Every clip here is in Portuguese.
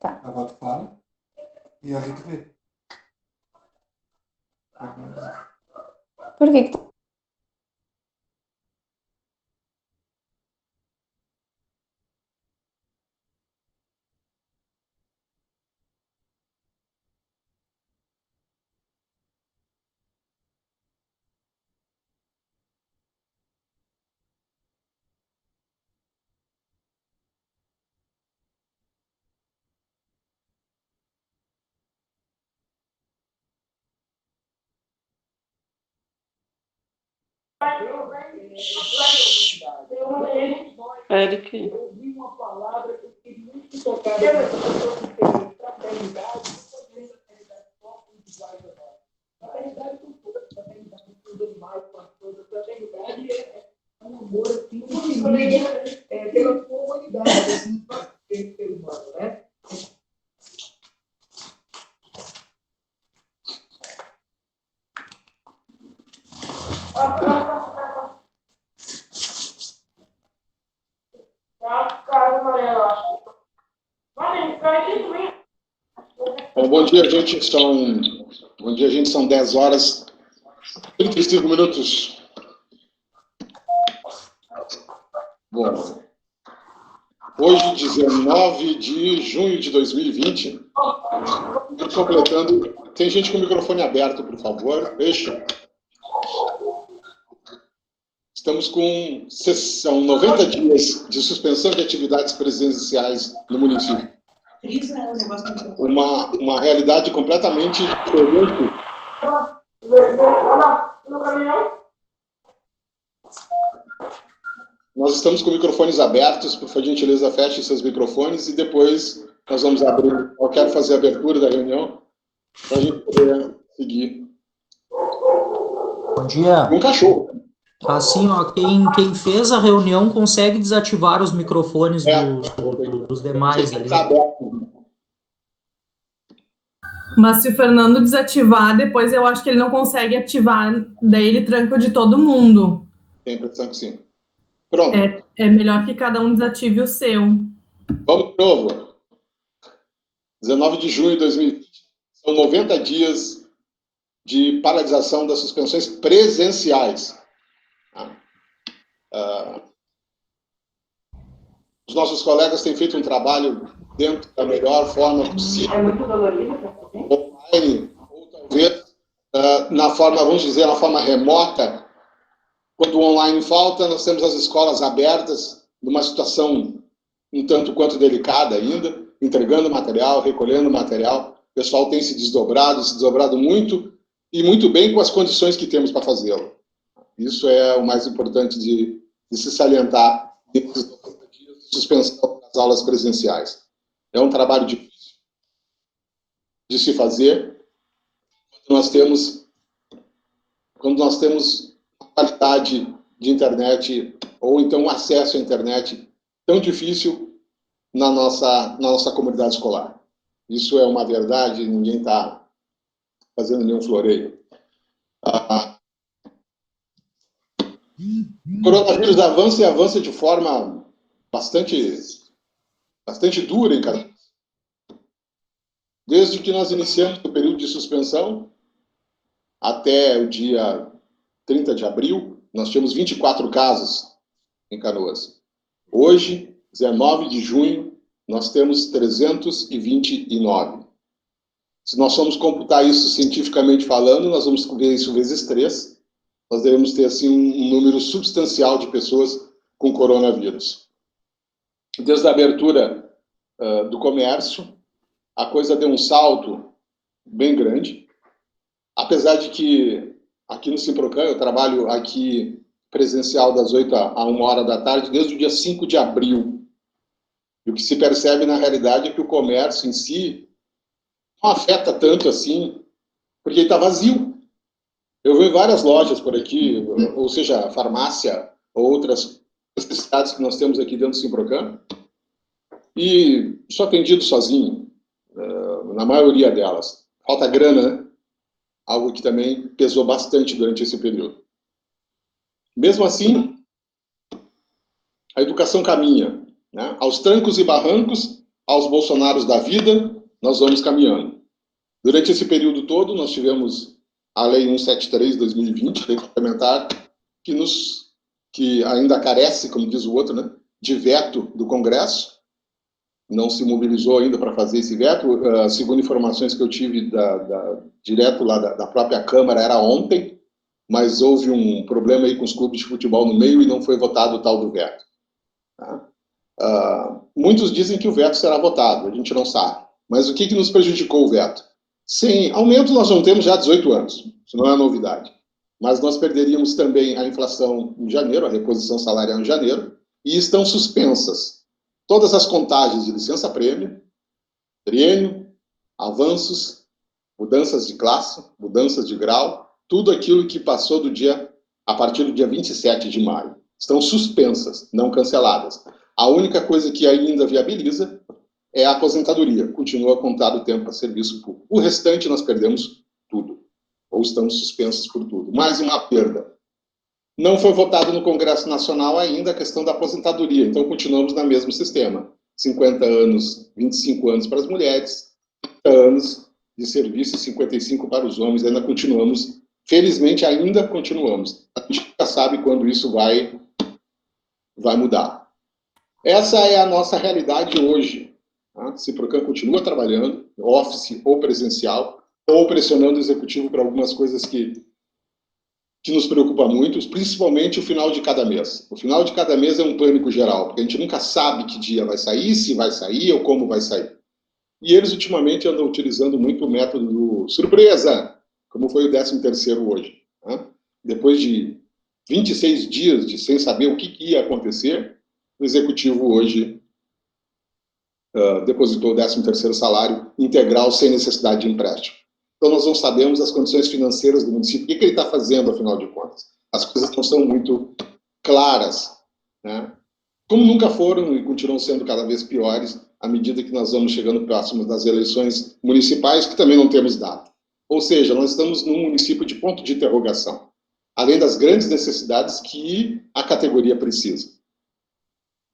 Tá. Agora tu fala. E ali tu vê. Por que que tu... Eric. Bom, bom dia, gente. Bom dia, gente. São 10 horas e 35 minutos. Bom, hoje, 19 de junho de 2020, completando... Tem gente com o microfone aberto, por favor. Deixa. Estamos com são 90 dias de suspensão de atividades presenciais no município. Uma realidade completamente diferente. Nós estamos com microfones abertos, por gentileza, feche seus microfones e depois nós vamos abrir. Eu quero fazer a abertura da reunião para a gente poder seguir. Bom dia. Um cachorro. Assim, ó, quem fez a reunião consegue desativar os microfones dos demais ali. Mas se o Fernando desativar, depois eu acho que ele não consegue ativar, daí ele tranca o de todo mundo. Tem a impressão que sim. Pronto. É melhor que cada um desative o seu. Vamos de novo. 19 de junho de 2020. São 90 dias de paralisação das suspensões presenciais. Os nossos colegas têm feito um trabalho dentro da melhor forma possível. É muito dolorido para você? Online, ou talvez na forma, vamos dizer, na forma remota. Quando o online falta, nós temos as escolas abertas, numa situação um tanto quanto delicada ainda, entregando material, recolhendo material. O pessoal tem se desdobrado muito, e muito bem com as condições que temos para fazê-lo. Isso é o mais importante de se salientar nesses 90 dias de suspensão das aulas presenciais. É um trabalho difícil de se fazer quando nós temos qualidade de internet ou então acesso à internet tão difícil na nossa comunidade escolar. Isso é uma verdade, ninguém está fazendo nenhum floreio. O coronavírus avança e avança de forma bastante dura em Canoas. Desde que nós iniciamos o período de suspensão, até o dia 30 de abril, nós tínhamos 24 casos em Canoas. Hoje, 19 de junho, nós temos 329. Se nós formos computar isso cientificamente falando, nós vamos ver isso vezes 3. Nós devemos ter, assim, um número substancial de pessoas com coronavírus. Desde a abertura do comércio, a coisa deu um salto bem grande. Apesar de que, aqui no Simprocan, eu trabalho aqui presencial das 8 a 1 hora da tarde, desde o dia 5 de abril. E o que se percebe, na realidade, é que o comércio em si não afeta tanto assim, porque ele está vazio. Eu vejo várias lojas por aqui, ou seja, farmácia, ou outras necessidades que nós temos aqui dentro do Simprocan, e só atendido sozinho, na maioria delas. Falta grana, né? Algo que também pesou bastante durante esse período. Mesmo assim, a educação caminha, né? Aos trancos e barrancos, aos Bolsonaros da vida, nós vamos caminhando. Durante esse período todo, nós tivemos a Lei 173 de 2020, lei complementar, que ainda carece, como diz o outro, né, de veto do Congresso. Não se mobilizou ainda para fazer esse veto. Segundo informações que eu tive direto lá da própria Câmara, era ontem, mas houve um problema aí com os clubes de futebol no meio e não foi votado o tal do veto. Tá? Muitos dizem que o veto será votado, a gente não sabe. Mas o que nos prejudicou o veto? Sem aumento, nós não temos já 18 anos, isso não é novidade. Mas nós perderíamos também a inflação em janeiro, a reposição salarial em janeiro, e estão suspensas todas as contagens de licença-prêmio, triênio, avanços, mudanças de classe, mudanças de grau, tudo aquilo que passou a partir do dia 27 de maio. Estão suspensas, não canceladas. A única coisa que ainda viabiliza é a aposentadoria. Continua contado o tempo para serviço público. O restante nós perdemos tudo, ou estamos suspensos por tudo. Mais uma perda. Não foi votado no Congresso Nacional ainda a questão da aposentadoria, então continuamos no mesmo sistema. 50 anos, 25 anos para as mulheres, 30 anos de serviço e 55 para os homens. Ainda continuamos, felizmente ainda continuamos. A gente nunca sabe quando isso vai mudar. Essa é a nossa realidade hoje. Tá? Ciprocan continua trabalhando, office ou presencial, ou pressionando o executivo para algumas coisas que nos preocupa muito, principalmente o final de cada mês. O final de cada mês é um pânico geral, porque a gente nunca sabe que dia vai sair, se vai sair ou como vai sair. E eles ultimamente andam utilizando muito o método do surpresa, como foi o 13º hoje. Né? Depois de 26 dias sem saber o que ia acontecer, o executivo hoje depositou o 13º salário integral sem necessidade de empréstimo. Então nós não sabemos as condições financeiras do município, o que ele está fazendo, afinal de contas. As coisas não são muito claras, né? Como nunca foram e continuam sendo cada vez piores à medida que nós vamos chegando próximos das eleições municipais, que também não temos data. Ou seja, nós estamos num município de ponto de interrogação, além das grandes necessidades que a categoria precisa.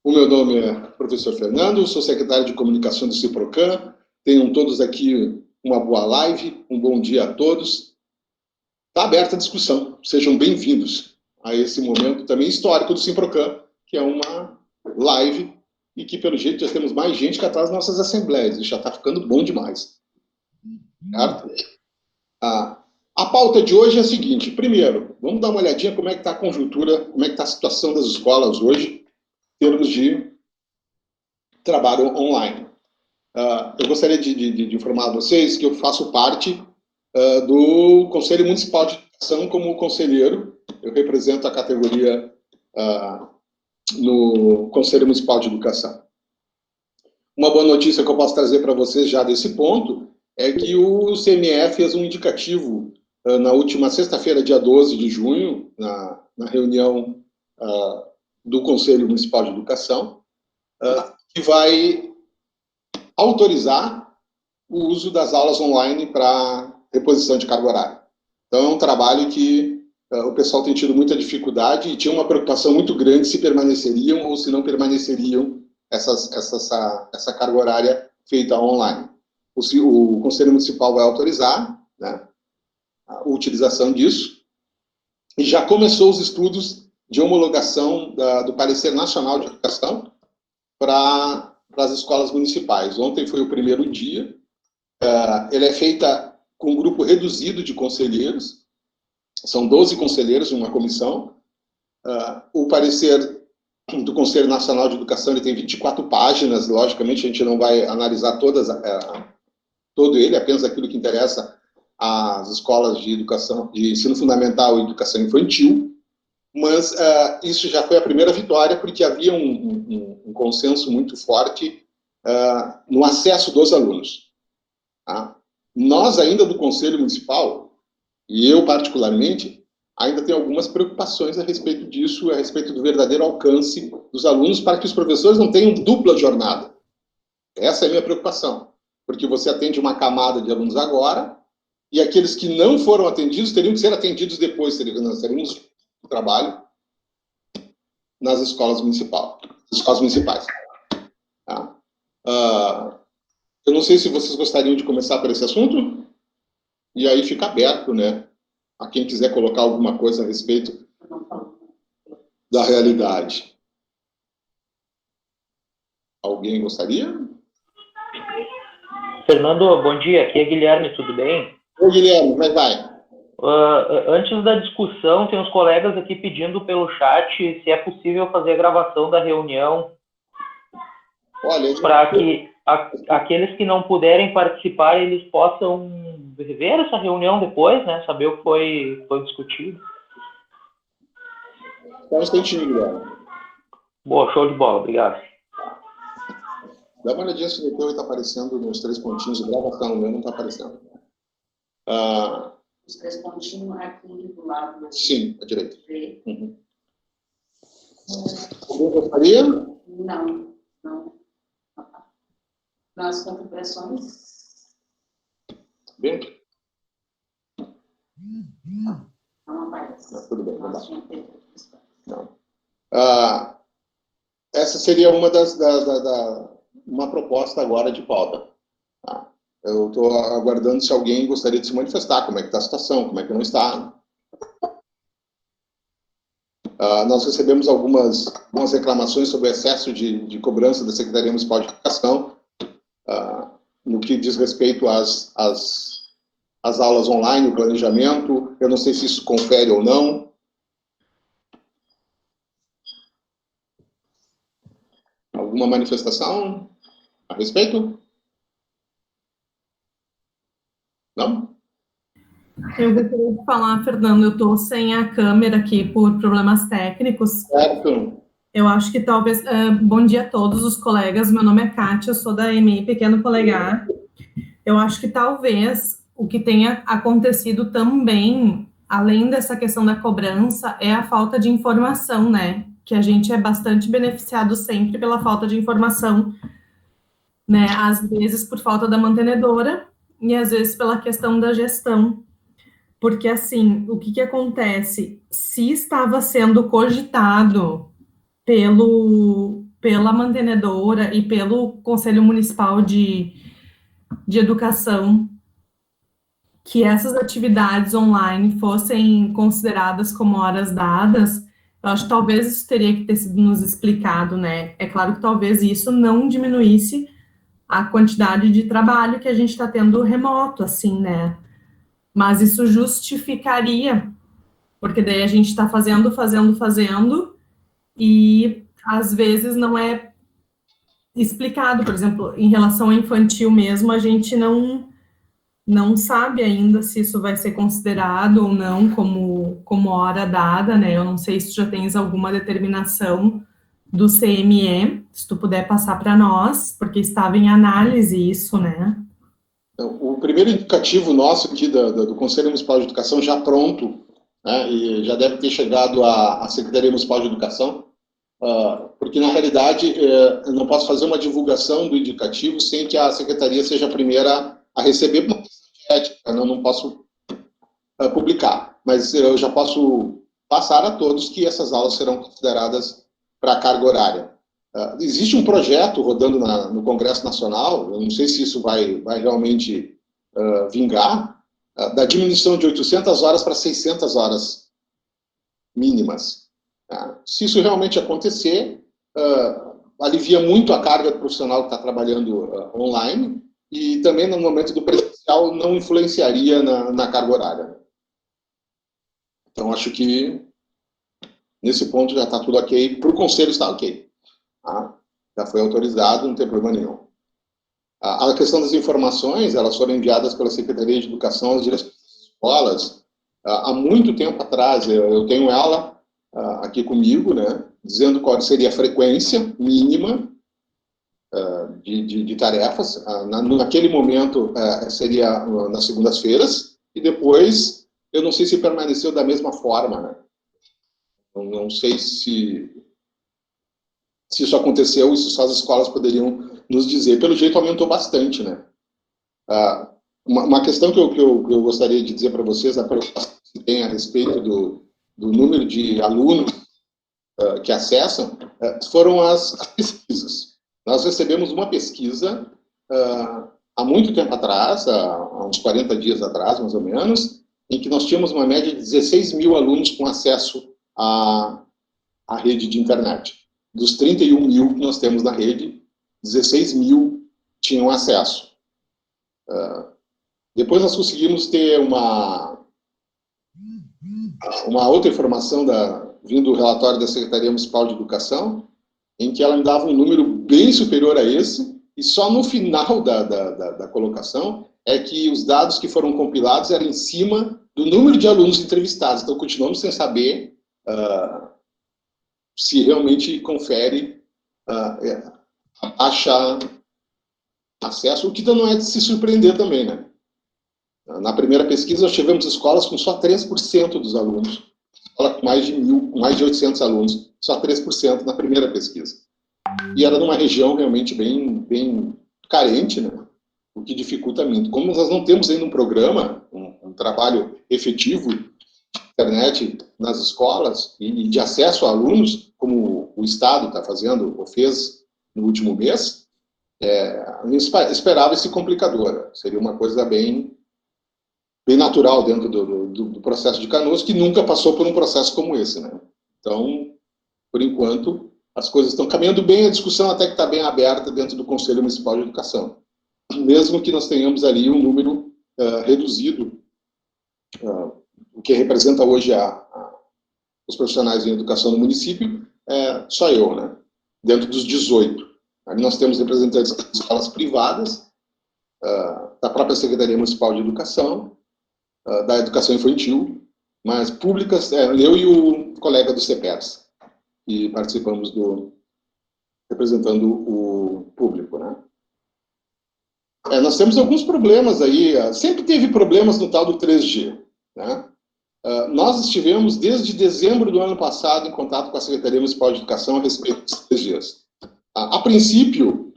O meu nome é professor Fernando, sou secretário de comunicação do Ciprocan. Tenham todos aqui uma boa live, um bom dia a todos. Está aberta a discussão, sejam bem-vindos a esse momento também histórico do Ciprocan, que é uma live e que, pelo jeito, já temos mais gente que atrás das nossas assembleias, e já está ficando bom demais. Certo? A pauta de hoje é a seguinte: primeiro, vamos dar uma olhadinha como é que está a conjuntura, como é que está a situação das escolas hoje, em termos de trabalho online. Eu gostaria de informar a vocês que eu faço parte do Conselho Municipal de Educação como conselheiro. Eu represento a categoria no Conselho Municipal de Educação. Uma boa notícia que eu posso trazer para vocês já desse ponto é que o CME fez um indicativo na última sexta-feira, dia 12 de junho, na reunião do Conselho Municipal de Educação, que vai autorizar o uso das aulas online para reposição de carga horária. Então, é um trabalho que o pessoal tem tido muita dificuldade e tinha uma preocupação muito grande se permaneceriam ou se não permaneceriam essa carga horária feita online. O Conselho Municipal vai autorizar, né, a utilização disso, e já começou os estudos de homologação do Parecer Nacional de Educação para as escolas municipais. Ontem foi o primeiro dia. Ele é feita com um grupo reduzido de conselheiros, são 12 conselheiros em uma comissão. O parecer do Conselho Nacional de Educação ele tem 24 páginas, logicamente a gente não vai analisar todo ele, apenas aquilo que interessa às escolas de educação, de ensino fundamental e educação infantil, mas isso já foi a primeira vitória, porque havia um consenso muito forte no acesso dos alunos. Tá? Nós ainda do Conselho Municipal, e eu particularmente, ainda tenho algumas preocupações a respeito disso, a respeito do verdadeiro alcance dos alunos, para que os professores não tenham dupla jornada. Essa é a minha preocupação, porque você atende uma camada de alunos agora, e aqueles que não foram atendidos teriam que ser atendidos depois, teríamos trabalho nas escolas municipais. Tá? Eu não sei se vocês gostariam de começar por esse assunto, e aí fica aberto, né, a quem quiser colocar alguma coisa a respeito da realidade. Alguém gostaria? Fernando, bom dia. Aqui é Guilherme, tudo bem? Oi, Guilherme, como é que vai? Antes da discussão, tem uns colegas aqui pedindo pelo chat se é possível fazer a gravação da reunião para que aqueles que não puderem participar, eles possam ver essa reunião depois, né? Saber o que foi discutido. Só um instantinho, Guilherme. Boa, show de bola, obrigado. Dá uma olhadinha se no teu está aparecendo nos 3 pontinhos de gravação, o meu não está aparecendo. Os 3 pontinhos aqui do lado. Sim, à direita. Uhum. Alguém gostaria? Não. Nas configurações. Bem? Não aparece. Tudo bem, não. Essa seria uma proposta agora de pauta. Eu estou aguardando se alguém gostaria de se manifestar, como é que está a situação, como é que não está. Nós recebemos algumas reclamações sobre o excesso de cobrança da Secretaria Municipal de Educação, no que diz respeito às aulas online, o planejamento. Eu não sei se isso confere ou não. Alguma manifestação a respeito? Não? Eu gostaria de falar, Fernando, eu estou sem a câmera aqui por problemas técnicos. Certo. Eu acho que talvez... bom dia a todos os colegas, meu nome é Kátia, eu sou da EMEI Pequeno Polegar. Eu acho que talvez o que tenha acontecido também, além dessa questão da cobrança, é a falta de informação, né? Que a gente é bastante beneficiado sempre pela falta de informação, né? Às vezes por falta da mantenedora e às vezes pela questão da gestão. Porque, assim, o que acontece? Se estava sendo cogitado pela mantenedora e pelo Conselho Municipal de Educação que essas atividades online fossem consideradas como horas dadas, eu acho que talvez isso teria que ter sido nos explicado, né? É claro que talvez isso não diminuísse a quantidade de trabalho que a gente está tendo remoto, assim, né? Mas isso justificaria, porque daí a gente está fazendo, e às vezes não é explicado. Por exemplo, em relação ao infantil mesmo, a gente não sabe ainda se isso vai ser considerado ou não como hora dada, né? Eu não sei se tu já tens alguma determinação do CME, se tu puder passar para nós, porque estava em análise isso, né? O primeiro indicativo nosso aqui do Conselho Municipal de Educação já pronto, né, e já deve ter chegado à Secretaria Municipal de Educação, porque, na realidade, eu não posso fazer uma divulgação do indicativo sem que a Secretaria seja a primeira a receber por uma questão de ética, não posso publicar, mas eu já posso passar a todos que essas aulas serão consideradas para carga horária. Existe um projeto rodando no Congresso Nacional, eu não sei se isso vai realmente vingar, da diminuição de 800 horas para 600 horas mínimas. Se isso realmente acontecer, alivia muito a carga do profissional que está trabalhando online e também no momento do presencial não influenciaria na carga horária. Então, acho que nesse ponto já está tudo ok, para o Conselho está ok. Já foi autorizado, não tem problema nenhum. A questão das informações, elas foram enviadas pela Secretaria de Educação às direções das escolas há muito tempo atrás. Eu tenho ela aqui comigo, né, dizendo qual seria a frequência mínima de tarefas. Naquele momento seria nas segundas-feiras, e depois, eu não sei se permaneceu da mesma forma, né? Não sei se isso aconteceu, isso só as escolas poderiam nos dizer. Pelo jeito, aumentou bastante, né? Uma questão que eu gostaria de dizer para vocês, a preocupação que tem a respeito do número de alunos que acessam, foram as pesquisas. Nós recebemos uma pesquisa há muito tempo atrás, há uns 40 dias atrás, mais ou menos, em que nós tínhamos uma média de 16 mil alunos com acesso à rede de internet. Dos 31 mil que nós temos na rede, 16 mil tinham acesso. Depois nós conseguimos ter uma outra informação vindo do relatório da Secretaria Municipal de Educação, em que ela me dava um número bem superior a esse, e só no final da colocação é que os dados que foram compilados eram em cima do número de alunos entrevistados. Então, continuamos sem saber se realmente confere a taxa acesso, o que não é de se surpreender também, né? Na primeira pesquisa, nós tivemos escolas com só 3% dos alunos, escola com mais de 1.000, com mais de 800 alunos, só 3% na primeira pesquisa. E era numa região realmente bem carente, né? O que dificulta muito. Como nós não temos ainda um programa, um trabalho efetivo de internet nas escolas e de acesso a alunos, como o Estado está fazendo, ou fez no último mês, a gente esperava esse complicador. Seria uma coisa bem natural dentro do processo de Canoas, que nunca passou por um processo como esse, né? Então, por enquanto, as coisas estão caminhando bem, a discussão até que está bem aberta dentro do Conselho Municipal de Educação. Mesmo que nós tenhamos ali um número reduzido, o que representa hoje os profissionais em educação no município, só eu, né? Dentro dos 18. Ali nós temos representantes das escolas privadas, da própria Secretaria Municipal de Educação, da Educação Infantil, mas públicas, eu e o colega do CEPERS, que participamos representando o público, né? Nós temos alguns problemas aí, sempre teve problemas no tal do 3G, né? Nós estivemos desde dezembro do ano passado em contato com a Secretaria Municipal de Educação a respeito dos 3Gs. A princípio,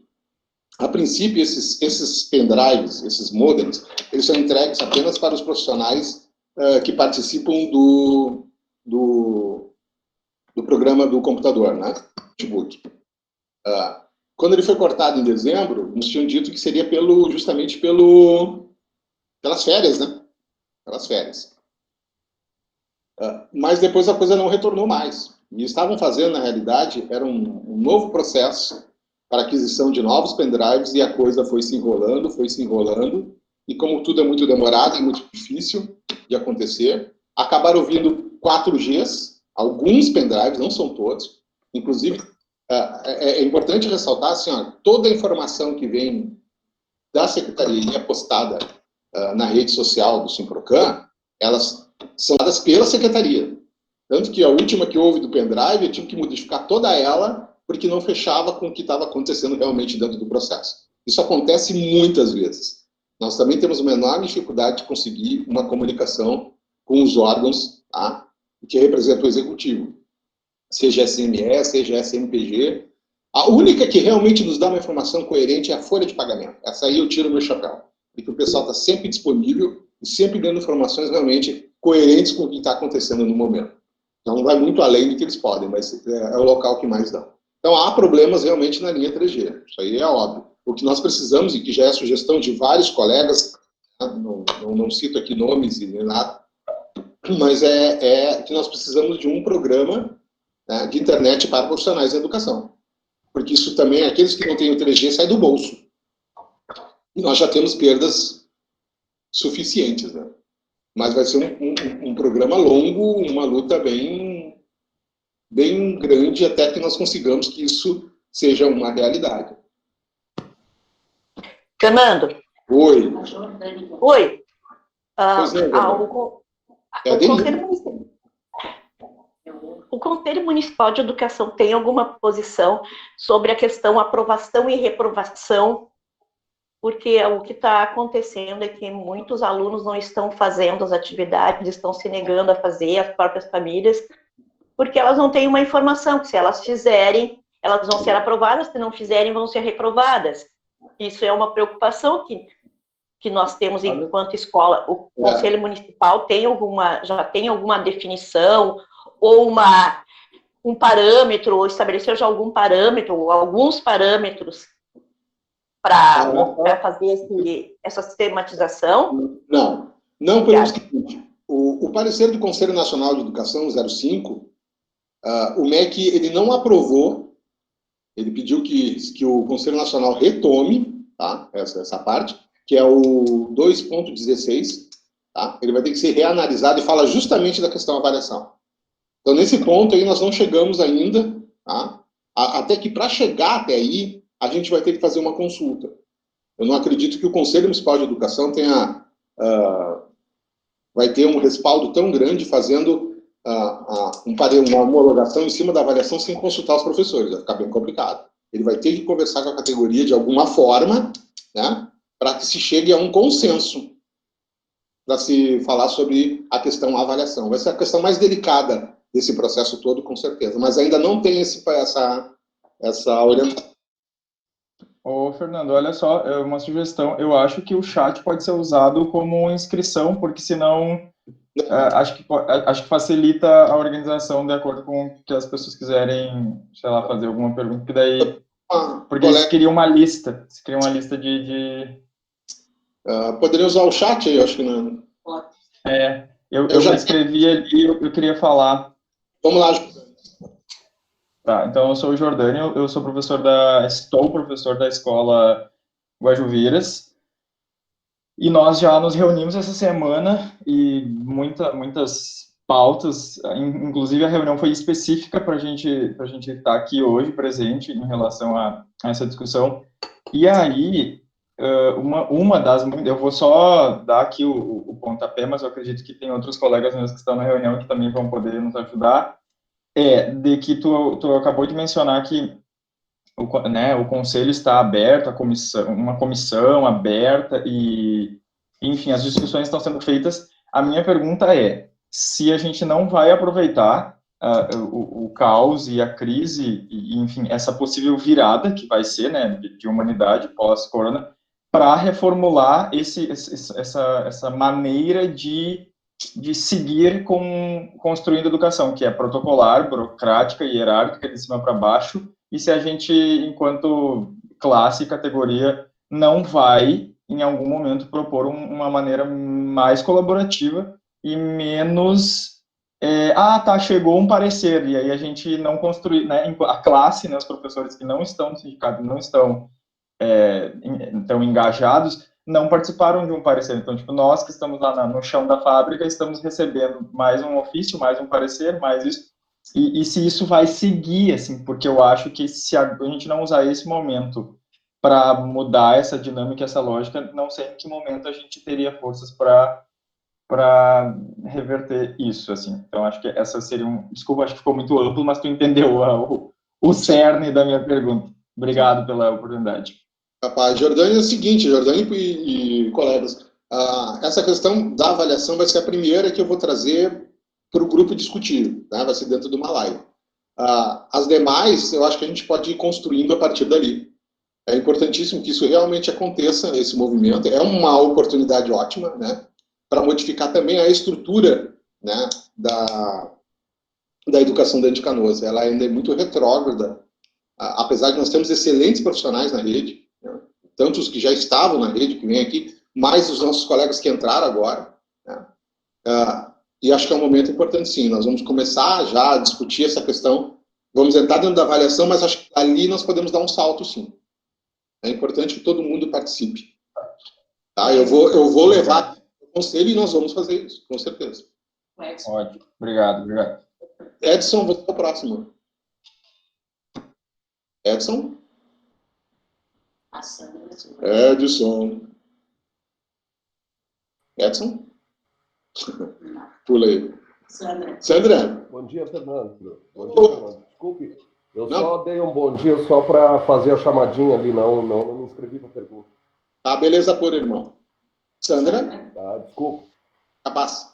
esses pendrives, esses modems, eles são entregues apenas para os profissionais que participam do programa do computador, né? Notebook. Quando ele foi cortado em dezembro, nos tinham dito que seria justamente pelas férias, né? Pelas férias. Mas depois a coisa não retornou mais. E estavam fazendo, na realidade, era um novo processo para aquisição de novos pendrives, e a coisa foi se enrolando, e como tudo é muito demorado e muito difícil de acontecer, acabaram vindo 4Gs, alguns pendrives, não são todos, inclusive, é importante ressaltar, assim, toda a informação que vem da Secretaria e é postada na rede social do Simprocan, elas são dadas pela Secretaria. Tanto que a última que houve do pendrive, eu tive que modificar toda ela, porque não fechava com o que estava acontecendo realmente dentro do processo. Isso acontece muitas vezes. Nós também temos uma enorme dificuldade de conseguir uma comunicação com os órgãos, tá? Que representam o executivo. Seja SME, seja SMPG. A única que realmente nos dá uma informação coerente é a folha de pagamento. Essa aí eu tiro o meu chapéu. Porque o pessoal está sempre disponível e sempre dando informações realmente coerentes com o que está acontecendo no momento. Então, não vai muito além do que eles podem, mas é o local que mais dá. Então, há problemas realmente na linha 3G. Isso aí é óbvio. O que nós precisamos, e que já é sugestão de vários colegas, não cito aqui nomes e nem nada, mas é que nós precisamos de um programa, né, de internet para profissionais da educação. Porque isso também, aqueles que não têm o 3G, sai do bolso. E nós já temos perdas suficientes, né? Mas vai ser um programa longo, uma luta bem grande, até que nós consigamos que isso seja uma realidade. Fernando. Oi. Oi. O Conselho Municipal de Educação tem alguma posição sobre a questão aprovação e reprovação? Porque o que está acontecendo é que muitos alunos não estão fazendo as atividades, estão se negando a fazer, as próprias famílias, porque elas não têm uma informação, que se elas fizerem, elas vão ser aprovadas, se não fizerem, vão ser reprovadas. Isso é uma preocupação que nós temos enquanto escola. O Conselho Municipal já tem alguma definição, ou um parâmetro, ou estabeleceu já algum parâmetro, ou alguns parâmetros para fazer essa sistematização? Não pelo seguinte, o parecer do Conselho Nacional de Educação 05, o MEC ele não aprovou, ele pediu que o Conselho Nacional retome, tá, essa parte, que é o 2.16, tá? Ele vai ter que ser reanalisado e fala justamente da questão avaliação. Então, nesse ponto aí, nós não chegamos ainda, tá? Até que para chegar até aí, a gente vai ter que fazer uma consulta. Eu não acredito que o Conselho Municipal de Educação vai ter um respaldo tão grande fazendo uma homologação em cima da avaliação sem consultar os professores. Vai ficar bem complicado. Ele vai ter que conversar com a categoria de alguma forma, né, para que se chegue a um consenso para se falar sobre a questão avaliação. Vai ser a questão mais delicada desse processo todo, com certeza. Mas ainda não tem essa orientação. Ô, Fernando, olha só, uma sugestão. Eu acho que o chat pode ser usado como inscrição, porque senão acho que facilita a organização de acordo com o que as pessoas quiserem, sei lá, fazer alguma pergunta, porque daí... Porque eles criam uma lista. Eles criam uma lista de... poderia usar o chat aí, acho que não. Eu já escrevi ali, eu queria falar. Vamos lá, Tá, então eu sou o Jordânio, eu sou estou professor da escola Guajuviras, e nós já nos reunimos essa semana, e muitas pautas, inclusive a reunião foi específica para a gente estar aqui hoje, presente, em relação a essa discussão. E aí, uma das... Eu vou só dar aqui o pontapé, mas eu acredito que tem outros colegas meus que estão na reunião que também vão poder nos ajudar, de que tu acabou de mencionar que o conselho está aberto, uma comissão aberta, e, enfim, as discussões estão sendo feitas. A minha pergunta é, se a gente não vai aproveitar o caos e a crise, e, enfim, essa possível virada que vai ser, né, de humanidade pós-corona, para reformular essa maneira de seguir construindo educação, que é protocolar, burocrática, hierárquica, de cima para baixo, e se a gente, enquanto classe e categoria, não vai, em algum momento, propor uma maneira mais colaborativa e menos... chegou um parecer, e aí a gente não construir, né, a classe, né, os professores que não estão no sindicato, não estão engajados, não participaram de um parecer. Então, tipo, nós que estamos lá no chão da fábrica, estamos recebendo mais um ofício, mais um parecer, mais isso, e se isso vai seguir, assim, porque eu acho que se a gente não usar esse momento para mudar essa dinâmica, essa lógica, não sei em que momento a gente teria forças para reverter isso, assim. Então, acho que essa seria Desculpa, acho que ficou muito amplo, mas tu entendeu o cerne da minha pergunta. Obrigado pela oportunidade. Rapaz, Jordânia, é o seguinte, Jordânia e colegas, essa questão da avaliação vai ser a primeira que eu vou trazer para o grupo discutir, né? Vai ser dentro de uma live. As demais, eu acho que a gente pode ir construindo a partir dali. É importantíssimo que isso realmente aconteça, esse movimento. É uma oportunidade ótima, né, para modificar também a estrutura, né, da educação dentro de Canoas. Ela ainda é muito retrógrada, apesar de nós termos excelentes profissionais na rede, né, tanto os que já estavam na rede, que vêm aqui, mais os nossos colegas que entraram agora, né, e acho que é um momento importante, sim. Nós vamos começar já a discutir essa questão, vamos entrar dentro da avaliação, mas acho que ali nós podemos dar um salto, sim. É importante que todo mundo participe. Tá? Eu vou levar o conselho e nós vamos fazer isso, com certeza. Ótimo. Obrigado. Edson, você é o próximo. Edson? Edson. Edson? Pula aí. Sandra? Bom dia, Fernando. Bom dia, Fernando. Desculpe, eu só dei um bom dia só para fazer a chamadinha ali, não me inscrevi para pergunta. Tá, beleza, por irmão. Sandra? Tá, desculpa. Capaz.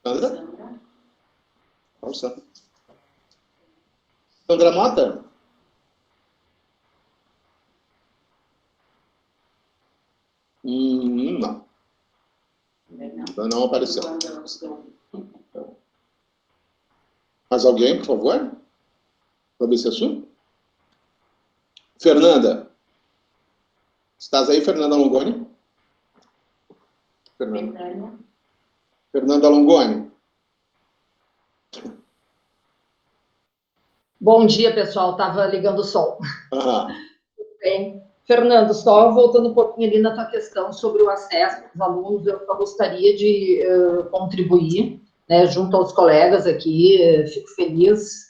Sandra? Nossa. Sandra Mota? Não. Não apareceu. Mais alguém, por favor? Sobre esse assunto? Fernanda. Estás aí, Fernanda Longoni? Fernanda Longoni. Bom dia, pessoal. Estava ligando o som. Aham. Bem, Fernando, só voltando um pouquinho ali na tua questão sobre o acesso dos alunos, eu só gostaria de contribuir, né, junto aos colegas aqui, fico feliz,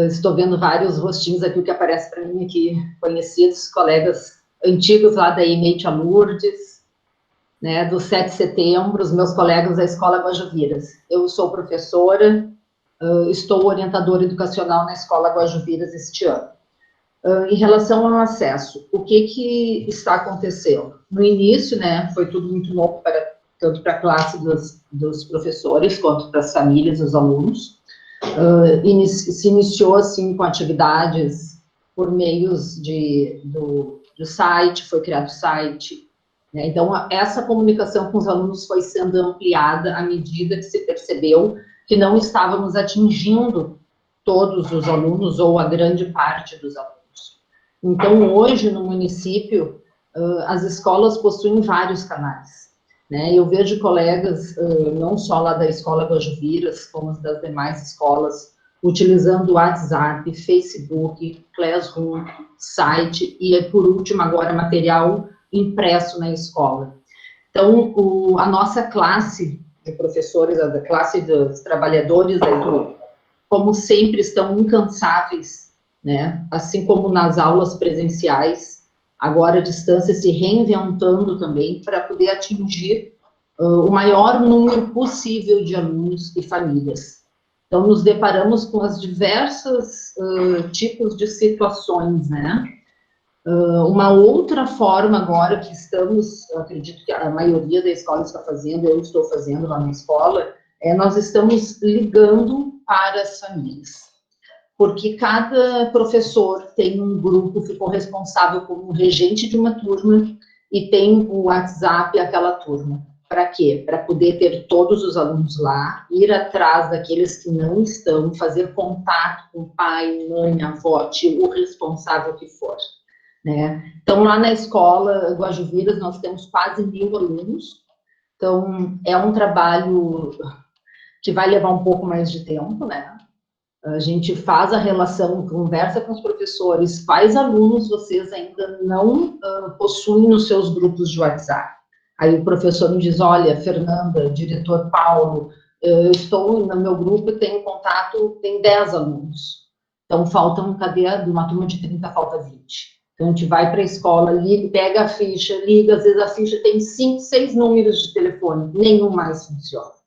estou vendo vários rostinhos aqui que aparecem para mim aqui, conhecidos, colegas antigos lá da EMEI Tia Lourdes, né, do 7 de setembro, os meus colegas da Escola Guajuviras. Eu sou professora, estou orientadora educacional na Escola Guajuviras este ano. Em relação ao acesso, o que está acontecendo? No início, né, foi tudo muito novo, tanto para a classe dos professores, quanto para as famílias, os alunos. Se iniciou, assim, com atividades por meios do site, foi criado o site, né? Então, essa comunicação com os alunos foi sendo ampliada à medida que se percebeu que não estávamos atingindo todos os alunos, ou a grande parte dos alunos. Então, hoje, no município, as escolas possuem vários canais, né? Eu vejo colegas, não só lá da Escola Guajuviras, como das demais escolas, utilizando o WhatsApp, Facebook, Classroom, site, e, por último, agora, material impresso na escola. Então, a nossa classe de professores, a classe dos trabalhadores da educação, como sempre, estão incansáveis, né? Assim como nas aulas presenciais, agora a distância se reinventando também para poder atingir o maior número possível de alunos e famílias. Então, nos deparamos com as diversas tipos de situações, né? Uma outra forma agora que estamos, acredito que a maioria da escola está fazendo, eu estou fazendo lá na escola, nós estamos ligando para as famílias. Porque cada professor tem um grupo, ficou responsável como regente de uma turma e tem o WhatsApp aquela turma. Para quê? Para poder ter todos os alunos lá, ir atrás daqueles que não estão, fazer contato com pai, mãe, avó, tio, o responsável que for, né? Então, lá na escola Guajuviras, nós temos quase 1000 alunos. Então, é um trabalho que vai levar um pouco mais de tempo, né? A gente faz a relação, conversa com os professores, quais alunos vocês ainda não possuem nos seus grupos de WhatsApp. Aí o professor me diz, olha, Fernanda, diretor Paulo, eu estou no meu grupo e tenho contato, tem 10 alunos. Então, faltam, cadê? De uma turma de 30, falta 20. Então, a gente vai para a escola, liga, pega a ficha, liga, às vezes a ficha tem 5, 6 números de telefone, nenhum mais funciona.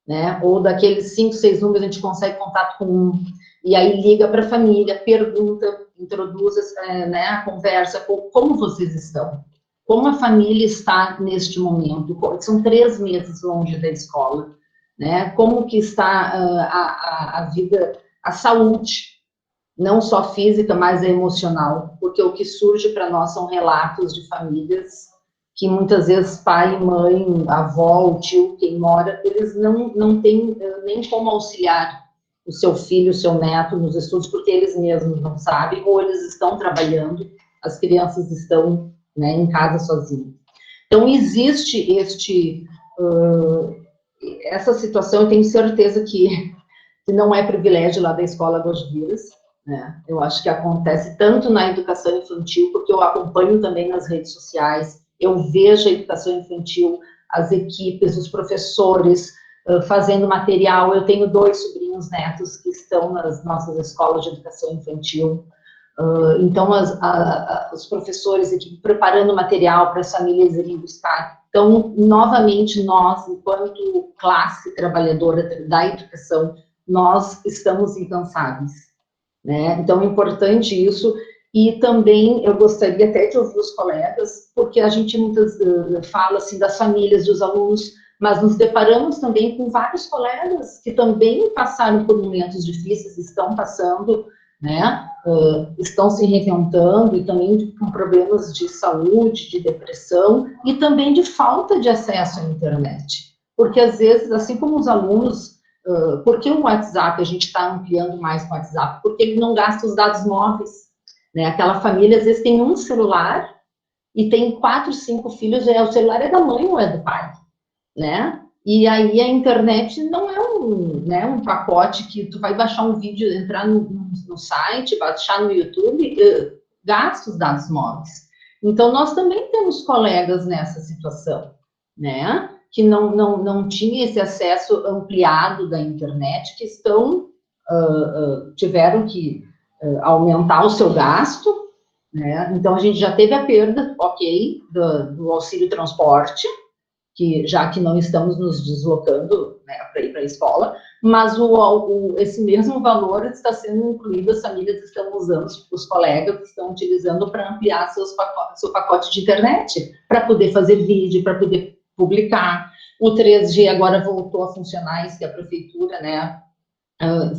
Né? Ou daqueles 5, 6 números a gente consegue contato com um, e aí liga para a família, pergunta, introduz né, a conversa, como vocês estão? Como a família está neste momento? São 3 meses longe da escola, né? Como que está a vida, a saúde, não só física, mas emocional, porque o que surge para nós são relatos de famílias que muitas vezes pai, mãe, avó, o tio, quem mora, eles não têm nem como auxiliar o seu filho, o seu neto nos estudos, porque eles mesmos não sabem, ou eles estão trabalhando, as crianças estão, né, em casa sozinhas. Então, existe essa situação, eu tenho certeza que não é privilégio lá da Escola Guajuviras, né? Eu acho que acontece tanto na educação infantil, porque eu acompanho também nas redes sociais, eu vejo a educação infantil, as equipes, os professores fazendo material. Eu tenho 2 sobrinhos netos que estão nas nossas escolas de educação infantil. Então, os professores aqui preparando material para as famílias irem buscar. Então, novamente, nós, enquanto classe trabalhadora da educação, nós estamos incansáveis, né? Então, é importante isso. E também eu gostaria até de ouvir os colegas, porque a gente muitas fala assim das famílias, dos alunos, mas nos deparamos também com vários colegas que também passaram por momentos difíceis, estão passando, né, estão se reinventando, e também com problemas de saúde, de depressão, e também de falta de acesso à internet, porque às vezes, assim como os alunos, por que o WhatsApp, a gente está ampliando mais com o WhatsApp? Porque ele não gasta os dados móveis, né? Aquela família, às vezes, tem um celular e tem 4, 5 filhos, o celular é da mãe ou é do pai, né? E aí a internet não é um pacote que tu vai baixar um vídeo, entrar no site, baixar no YouTube, gasta os dados móveis. Então, nós também temos colegas nessa situação, né? Que não tinha esse acesso ampliado da internet, que tiveram que aumentar o seu gasto, né? Então, a gente já teve a perda, ok, do auxílio transporte, já que não estamos nos deslocando, né, para ir para a escola, mas esse mesmo valor está sendo incluído, as famílias estão usando, os colegas estão utilizando para ampliar seu pacote de internet, para poder fazer vídeo, para poder publicar. O 3G agora voltou a funcionar, isso que a prefeitura, né,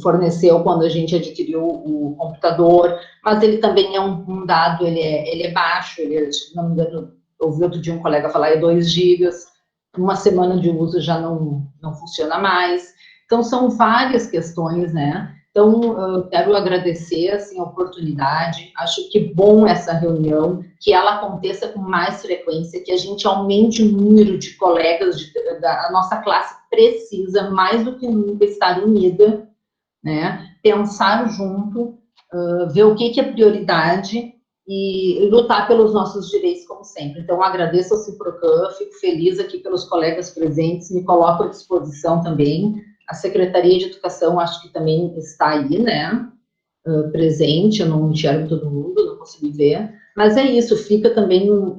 forneceu quando a gente adquiriu o computador, mas ele também é um dado, ele é baixo, se não me engano, ouvi outro dia um colega falar, é 2 gigas, uma semana de uso já não funciona mais. Então, são várias questões, né? Então, quero agradecer, assim, a oportunidade, acho que bom essa reunião, que ela aconteça com mais frequência, que a gente aumente o número de colegas, a nossa classe precisa, mais do que nunca, estar unida, né? Pensar junto, ver o que é prioridade, e lutar pelos nossos direitos, como sempre. Então, agradeço ao Ciprocan, fico feliz aqui pelos colegas presentes, me coloco à disposição também. A Secretaria de Educação, acho que também está aí, né, presente, eu não enxergo todo mundo, não consegui ver, mas é isso, fica também o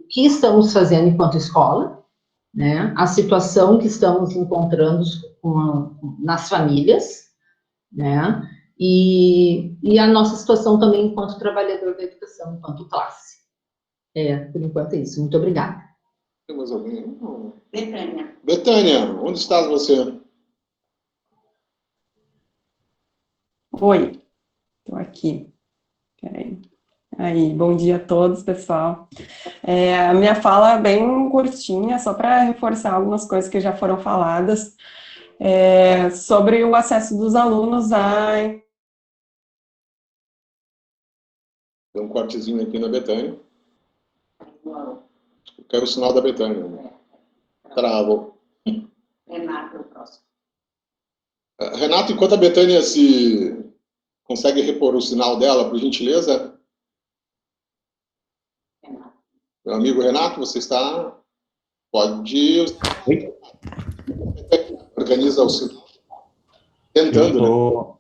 que estamos fazendo enquanto escola, né, a situação que estamos encontrando nas famílias, né, e a nossa situação também enquanto trabalhador da educação, enquanto classe. Por enquanto é isso. Muito obrigada. Tem mais alguém? Betânia. Betânia, onde estás você? Oi, estou aqui. Peraí. Aí, bom dia a todos, pessoal. A minha fala é bem curtinha, só para reforçar algumas coisas que já foram faladas, sobre o acesso dos alunos a... Tem um cortezinho aqui na Betânia. Eu quero o sinal da Betânia. Travou. Renato é o próximo. Renato, enquanto a Betânia se consegue repor o sinal dela, por gentileza. Renato. Meu amigo Renato, você está... Pode... Oi? Organiza o sinal. Tentando,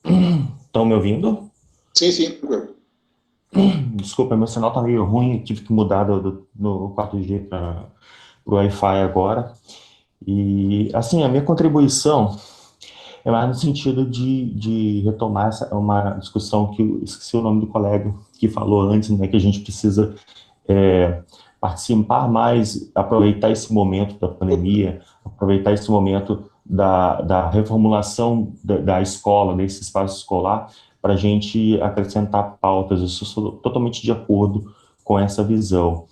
né? Estão me ouvindo? Sim, sim. Desculpa, meu sinal tá meio ruim, tive que mudar do 4G para o Wi-Fi agora. E, assim, a minha contribuição é mais no sentido de retomar uma discussão que eu esqueci o nome do colega que falou antes, né, que a gente precisa participar mais, aproveitar esse momento da pandemia, aproveitar esse momento da reformulação da escola, desse espaço escolar, para a gente acrescentar pautas. Eu sou totalmente de acordo com essa visão.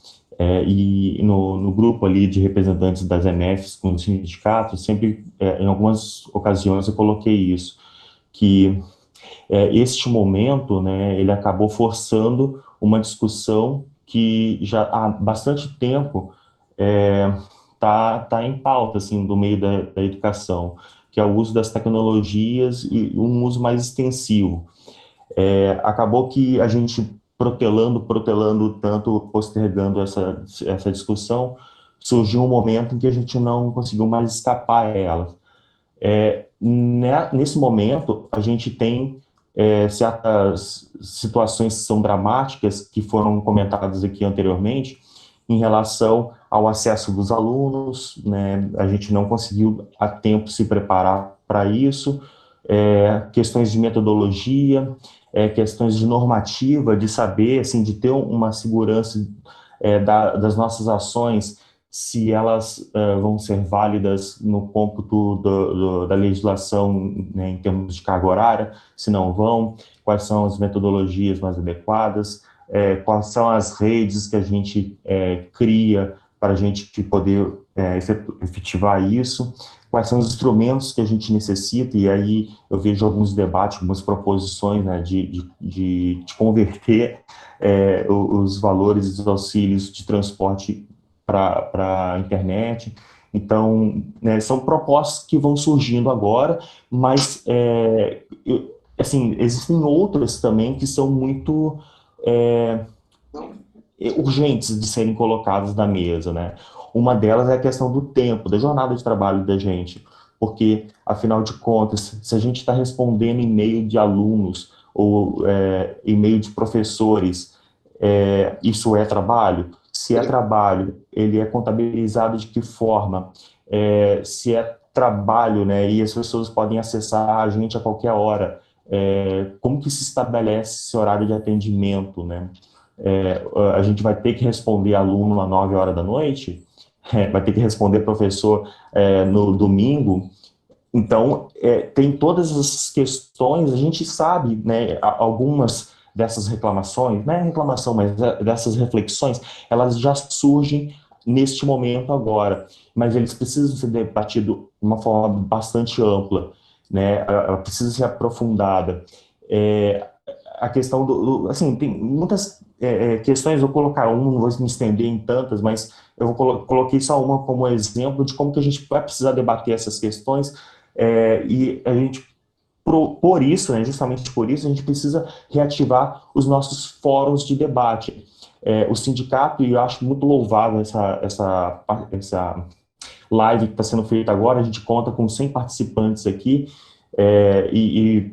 E no grupo ali de representantes das MFs com os sindicatos, sempre, em algumas ocasiões, eu coloquei isso, que este momento, né, ele acabou forçando uma discussão que já há bastante tempo tá em pauta, assim, do meio da educação, que é o uso das tecnologias e um uso mais extensivo. Acabou que a gente protelando tanto, postergando essa discussão, surgiu um momento em que a gente não conseguiu mais escapar a ela. Nesse momento, a gente tem certas situações que são dramáticas, que foram comentadas aqui anteriormente, em relação ao acesso dos alunos, né? A gente não conseguiu a tempo se preparar para isso, questões de metodologia, questões de normativa, de saber, assim, de ter uma segurança das nossas ações, se elas vão ser válidas no cômputo da legislação, né, em termos de carga horária, se não vão, quais são as metodologias mais adequadas, quais são as redes que a gente cria para a gente poder efetivar isso, quais são os instrumentos que a gente necessita, e aí eu vejo alguns debates, algumas proposições, né, de converter os valores dos auxílios de transporte para a internet. Então, né, são propostas que vão surgindo agora, mas, assim, existem outras também que são muito urgentes de serem colocadas na mesa, né? Uma delas é a questão do tempo, da jornada de trabalho da gente, porque, afinal de contas, se a gente está respondendo e-mail de alunos ou e-mail de professores, isso é trabalho? Se é trabalho, ele é contabilizado de que forma? Se é trabalho, né, e as pessoas podem acessar a gente a qualquer hora, como que se estabelece esse horário de atendimento, né? A gente vai ter que responder aluno às 9 horas da noite? Vai ter que responder professor no domingo? Então, tem todas essas questões, a gente sabe, né, algumas dessas reclamações, não é reclamação, mas dessas reflexões, elas já surgem neste momento agora, mas eles precisam ser debatidos de uma forma bastante ampla, né, ela precisa ser aprofundada. A questão assim, tem muitas questões, eu vou colocar não vou me estender em tantas, mas eu coloquei só uma como exemplo de como que a gente vai precisar debater essas questões, e a gente, por isso, né, justamente por isso, a gente precisa reativar os nossos fóruns de debate. O sindicato, e eu acho muito louvável essa live que está sendo feita agora, a gente conta com 100 participantes aqui, e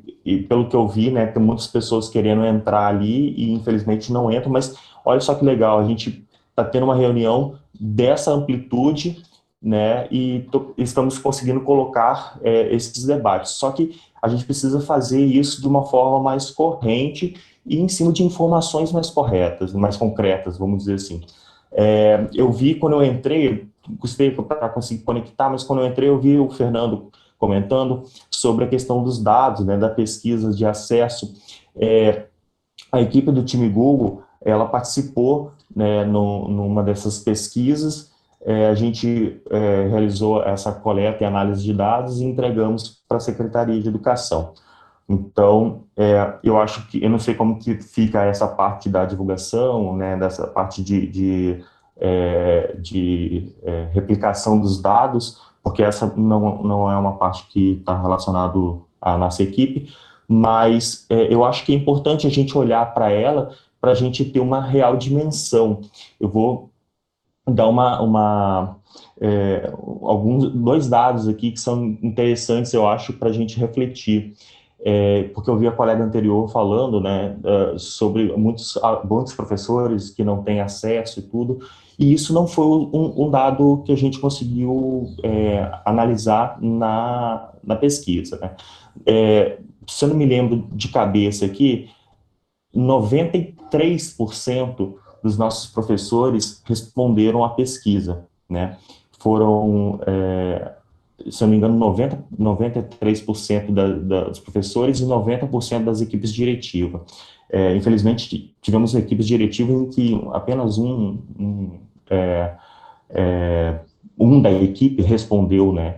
pelo que eu vi, né, tem muitas pessoas querendo entrar ali e infelizmente não entram, mas olha só que legal, a gente está tendo uma reunião dessa amplitude, né, e estamos conseguindo colocar esses debates, só que a gente precisa fazer isso de uma forma mais corrente e em cima de informações mais corretas, mais concretas, vamos dizer assim. Eu vi quando eu entrei, custei para conseguir conectar, mas quando eu entrei eu vi o Fernando comentando sobre a questão dos dados, né, da pesquisa de acesso. A equipe do time Google, ela participou, né, numa dessas pesquisas, a gente realizou essa coleta e análise de dados e entregamos para a Secretaria de Educação. Então, eu acho que, eu não sei como que fica essa parte da divulgação, né, dessa parte de replicação dos dados, porque essa não é uma parte que está relacionada à nossa equipe, mas eu acho que é importante a gente olhar para ela, para a gente ter uma real dimensão. Eu vou dar dois dados aqui que são interessantes, eu acho, para a gente refletir. Porque eu vi a colega anterior falando, né, sobre muitos professores que não têm acesso e tudo, e isso não foi um dado que a gente conseguiu analisar na pesquisa, né. Se eu não me lembro de cabeça aqui, 93% dos nossos professores responderam à pesquisa, né. Foram, se eu não me engano, 93% dos professores e 90% das equipes diretivas. Infelizmente, tivemos equipes diretivas em que apenas um da equipe respondeu, né?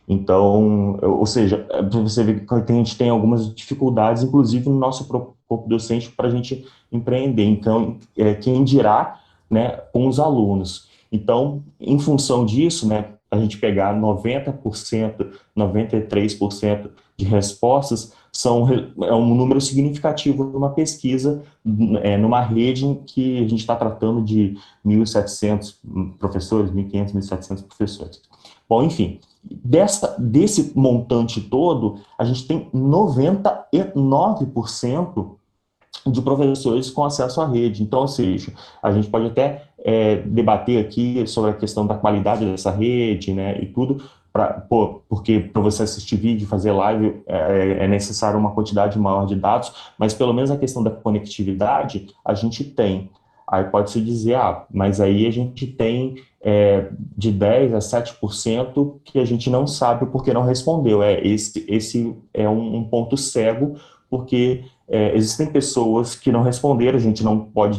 Então, ou seja, você vê que a gente tem algumas dificuldades, inclusive no nosso corpo docente, para a gente empreender. Então, quem dirá, né, com os alunos. Então, em função disso, né, a gente pegar 90%, 93% de respostas, é um número significativo numa pesquisa, numa rede em que a gente está tratando de 1.700 professores, 1.500, 1.700 professores. Bom, enfim, desse montante todo, a gente tem 99% de professores com acesso à rede. Então, ou seja, a gente pode até debater aqui sobre a questão da qualidade dessa rede, né, e tudo, porque para você assistir vídeo, fazer live, é necessário uma quantidade maior de dados, mas pelo menos a questão da conectividade, a gente tem. Aí pode-se dizer, mas aí a gente tem de 10% a 7% que a gente não sabe porque não respondeu. Esse é um ponto cego, porque existem pessoas que não responderam, a gente não pode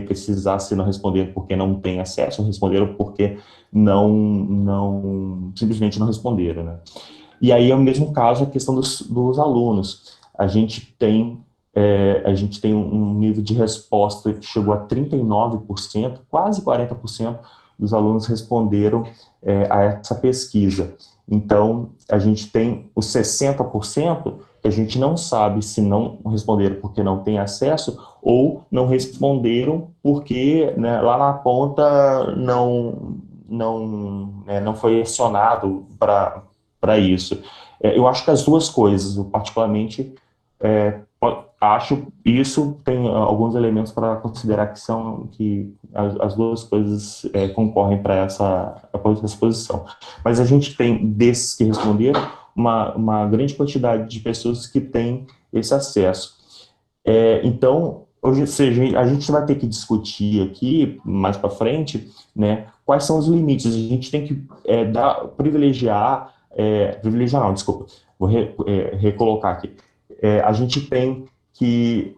precisar se não responderam porque não tem acesso, responderam porque simplesmente não responderam, né? E aí é o mesmo caso a questão dos alunos. A gente tem um nível de resposta que chegou a 39%, quase 40% dos alunos responderam a essa pesquisa. Então, a gente tem os 60% que a gente não sabe se não responderam porque não tem acesso ou não responderam porque, né, lá na ponta não foi acionado para isso. Eu acho que as duas coisas, eu particularmente acho isso, tem alguns elementos para considerar que as duas coisas concorrem para essa posição. Mas a gente tem, desses que responderam, uma grande quantidade de pessoas que têm esse acesso. Então, hoje, a gente vai ter que discutir aqui, mais para frente, né, quais são os limites. A gente tem que privilegiar não, desculpa, vou recolocar aqui. A gente tem que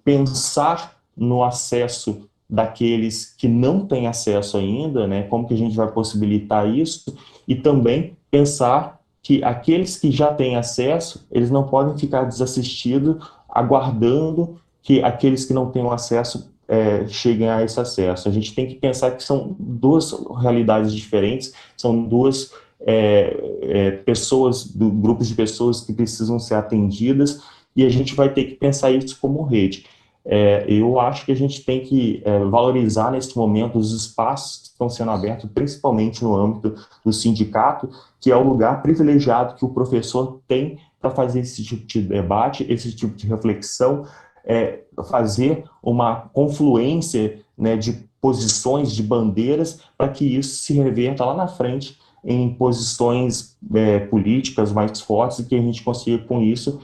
pensar no acesso daqueles que não têm acesso ainda, né, como que a gente vai possibilitar isso, e também pensar que aqueles que já têm acesso, eles não podem ficar desassistidos, aguardando que aqueles que não têm acesso cheguem a esse acesso. A gente tem que pensar que são duas realidades diferentes, são duas grupos de pessoas que precisam ser atendidas, e a gente vai ter que pensar isso como rede. Eu acho que a gente tem que valorizar nesse momento os espaços que estão sendo abertos, principalmente no âmbito do sindicato, que é o lugar privilegiado que o professor tem para fazer esse tipo de debate, esse tipo de reflexão, fazer uma confluência, né, de posições, de bandeiras, para que isso se reverta lá na frente em posições políticas mais fortes e que a gente consiga, com isso,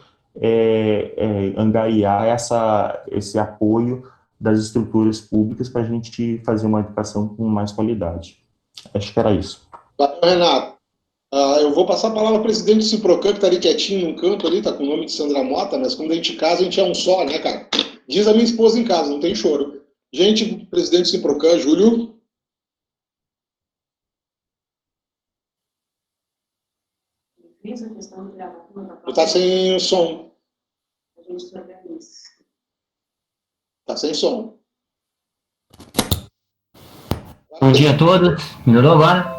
angariar esse apoio das estruturas públicas para a gente fazer uma educação com mais qualidade. Acho que era isso. Valeu, Renato. Eu vou passar a palavra ao presidente do Ciprocan, que está ali quietinho num canto ali, está com o nome de Sandra Mota, mas quando a gente casa, a gente é um só, né, cara? Diz a minha esposa em casa, não tem choro. Gente, presidente do Ciprocan, Júlio. Está sem o som. Está sem som. Bom dia a todos. Melhorou agora?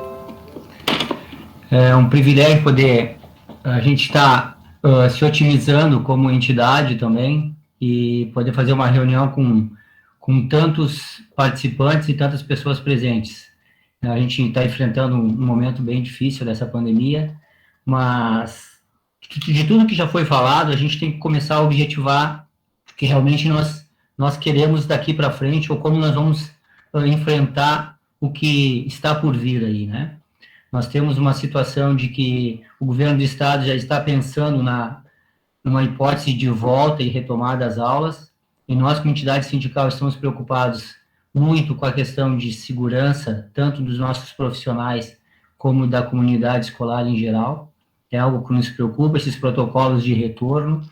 É um privilégio poder a gente estar se otimizando como entidade também e poder fazer uma reunião com tantos participantes e tantas pessoas presentes. A gente está enfrentando um momento bem difícil dessa pandemia, mas de tudo que já foi falado, a gente tem que começar a objetivar o que realmente nós queremos daqui para frente, ou como nós vamos enfrentar o que está por vir aí, né? Nós temos uma situação de que o governo do estado já está pensando numa hipótese de volta e retomada das aulas, e nós, como entidade sindical, estamos preocupados muito com a questão de segurança, tanto dos nossos profissionais como da comunidade escolar em geral. É algo que nos preocupa, esses protocolos de retorno,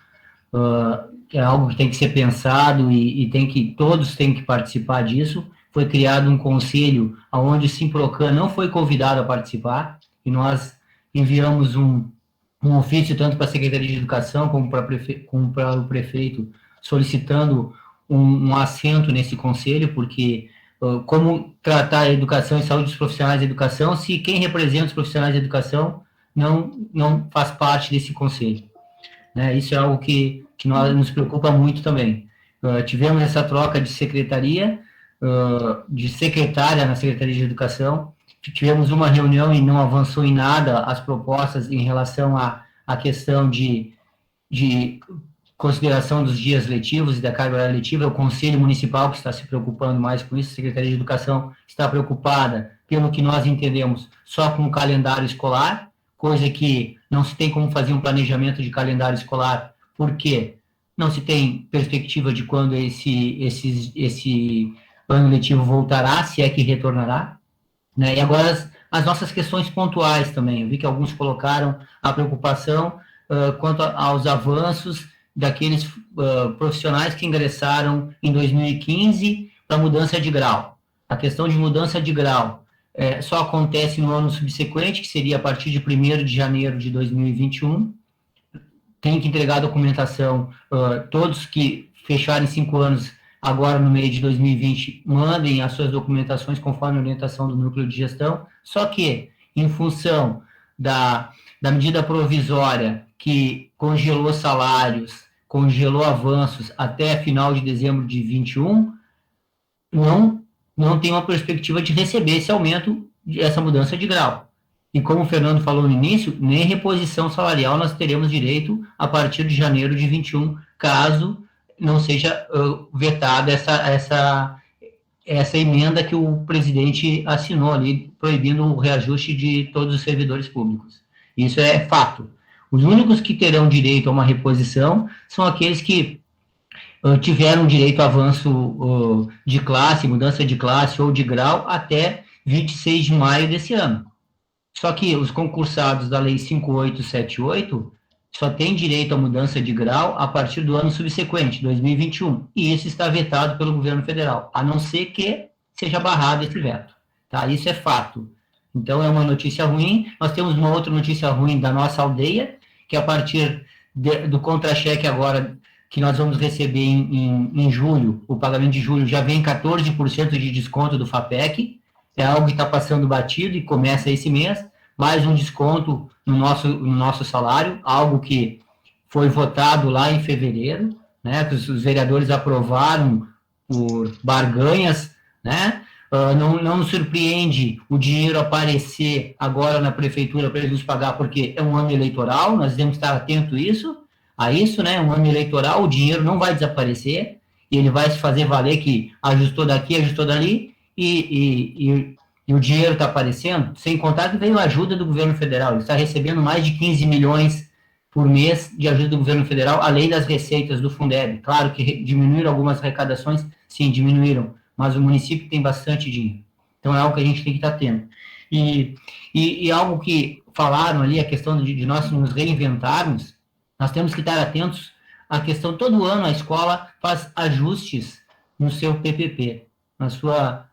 é algo que tem que ser pensado e todos têm que participar disso. Foi criado um conselho onde o Simprocan não foi convidado a participar, e nós enviamos um ofício tanto para a Secretaria de Educação como para o prefeito, solicitando um assento nesse conselho, porque como tratar a educação e saúde dos profissionais da educação se quem representa os profissionais da educação não faz parte desse conselho, né? Isso é algo que nos preocupa muito também. Tivemos essa troca de secretária na Secretaria de Educação, tivemos uma reunião e não avançou em nada as propostas em relação à questão de consideração dos dias letivos e da carga horária letiva. É o Conselho Municipal que está se preocupando mais com isso, a Secretaria de Educação está preocupada, pelo que nós entendemos, só com o calendário escolar, coisa que não se tem como fazer um planejamento de calendário escolar, porque não se tem perspectiva de quando esse ano letivo voltará, se é que retornará, né? E agora as nossas questões pontuais também. Eu vi que alguns colocaram a preocupação quanto aos avanços daqueles profissionais que ingressaram em 2015 para mudança de grau. A questão de mudança de grau só acontece no ano subsequente, que seria a partir de 1º de janeiro de 2021. Tem que entregar a documentação, todos que fecharem 5 anos agora no mês de 2020, mandem as suas documentações conforme a orientação do núcleo de gestão, só que, em função da medida provisória que congelou salários, congelou avanços até final de dezembro de 21, não tem uma perspectiva de receber esse aumento, essa mudança de grau. E como o Fernando falou no início, nem reposição salarial nós teremos direito a partir de janeiro de 21, caso não seja vetada essa emenda que o presidente assinou ali, proibindo o reajuste de todos os servidores públicos. Isso é fato. Os únicos que terão direito a uma reposição são aqueles que tiveram direito a avanço de classe, mudança de classe ou de grau até 26 de maio desse ano. Só que os concursados da Lei 5878 só têm direito à mudança de grau a partir do ano subsequente, 2021. E isso está vetado pelo governo federal, a não ser que seja barrado esse veto. Tá? Isso é fato. Então, é uma notícia ruim. Nós temos uma outra notícia ruim da nossa aldeia, que a partir do contra-cheque agora, que nós vamos receber em julho, o pagamento de julho já vem 14% de desconto do FAPEC, é algo que está passando batido e começa esse mês, mais um desconto no nosso salário, algo que foi votado lá em fevereiro, né, que os vereadores aprovaram por barganhas, né. Não nos surpreende o dinheiro aparecer agora na prefeitura para eles nos pagar, porque é um ano eleitoral, nós temos que estar atento a isso, né? Um ano eleitoral, o dinheiro não vai desaparecer, e ele vai se fazer valer que ajustou daqui, ajustou dali, e o dinheiro está aparecendo, sem contar que veio a ajuda do governo federal, ele está recebendo mais de 15 milhões por mês de ajuda do governo federal, além das receitas do Fundeb. Claro que diminuíram algumas arrecadações, sim, diminuíram, mas o município tem bastante dinheiro. Então, é algo que a gente tem que estar atento. E algo que falaram ali, a questão de nós nos reinventarmos, nós temos que estar atentos à questão, todo ano a escola faz ajustes no seu PPP, na sua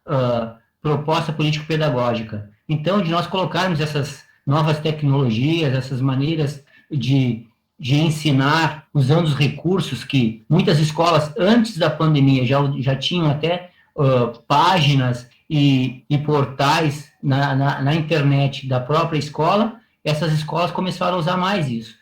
proposta político-pedagógica. Então, de nós colocarmos essas novas tecnologias, essas maneiras de ensinar, usando os recursos que muitas escolas, antes da pandemia, já tinham até páginas e portais na internet da própria escola, essas escolas começaram a usar mais isso.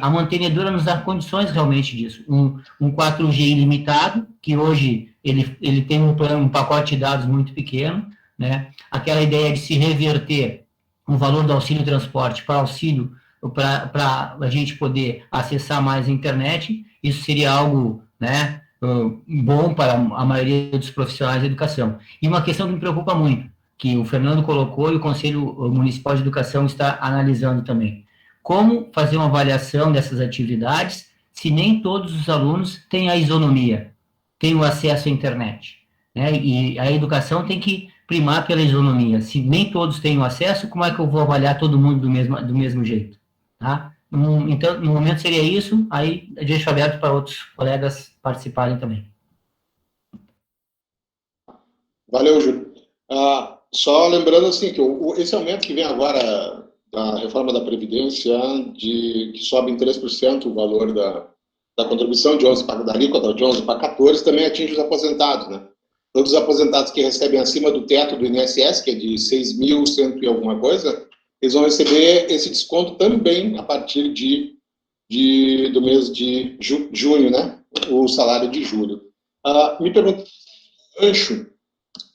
A mantenedora nos dá condições realmente disso. Um 4G ilimitado, que hoje ele tem um pacote de dados muito pequeno, né? Aquela ideia de se reverter o valor do auxílio transporte para auxílio, para a gente poder acessar mais a internet, isso seria algo, né, bom para a maioria dos profissionais da educação. E uma questão que me preocupa muito, que o Fernando colocou e o Conselho Municipal de Educação está analisando também. Como fazer uma avaliação dessas atividades se nem todos os alunos têm a isonomia, têm o acesso à internet, né? E a educação tem que primar pela isonomia. Se nem todos têm o acesso, como é que eu vou avaliar todo mundo do mesmo jeito? Tá? Então, no momento seria isso, aí eu deixo aberto para outros colegas participarem também. Valeu, Júlio. Só lembrando assim, que esse aumento que vem agora da reforma da Previdência, que sobe em 3% o valor da contribuição da alíquota de 11 para 14, também atinge os aposentados, né? Todos os aposentados que recebem acima do teto do INSS, que é de 6.100 e alguma coisa, eles vão receber esse desconto também a partir do mês de junho, né? O salário de julho. Me pergunto, rancho,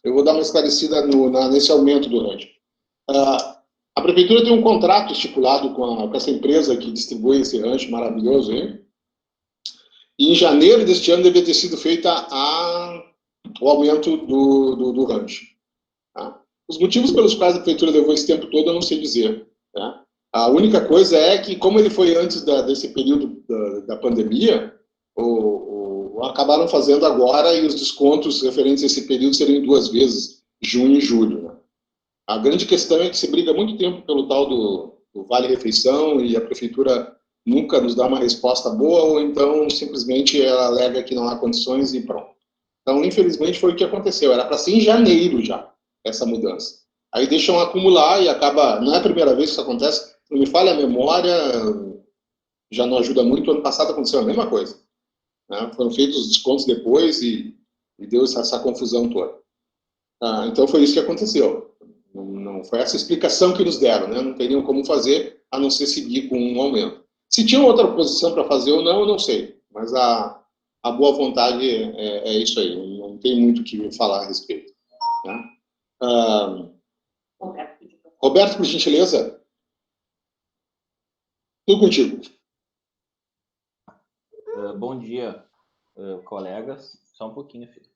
eu vou dar uma esclarecida nesse aumento do rancho. A prefeitura tem um contrato estipulado com essa empresa que distribui esse rancho maravilhoso aí. E em janeiro deste ano devia ter sido feita o aumento do rancho. Tá? Os motivos pelos quais a prefeitura levou esse tempo todo eu não sei dizer. Tá? A única coisa é que, como ele foi antes desse período da pandemia, acabaram fazendo agora, e os descontos referentes a esse período seriam 2 vezes, junho e julho. Né? A grande questão é que se briga muito tempo pelo tal do Vale Refeição, e a prefeitura nunca nos dá uma resposta boa, ou então simplesmente ela alega que não há condições e pronto. Então, infelizmente, foi o que aconteceu. Era para ser em janeiro já, essa mudança. Aí deixam acumular e acaba... Não é a primeira vez que isso acontece. Não me falha a memória, já não ajuda muito. Ano passado aconteceu a mesma coisa, né? Foram feitos os descontos depois e deu essa confusão toda. Então, foi isso que aconteceu. Não foi essa explicação que nos deram, né? Não teriam como fazer, a não ser seguir com um aumento. Se tinha outra posição para fazer ou não, eu não sei. Mas a boa vontade é isso aí. Não tem muito o que falar a respeito, né? Roberto, por gentileza. Tudo contigo. Bom dia, colegas. Só um pouquinho, filho.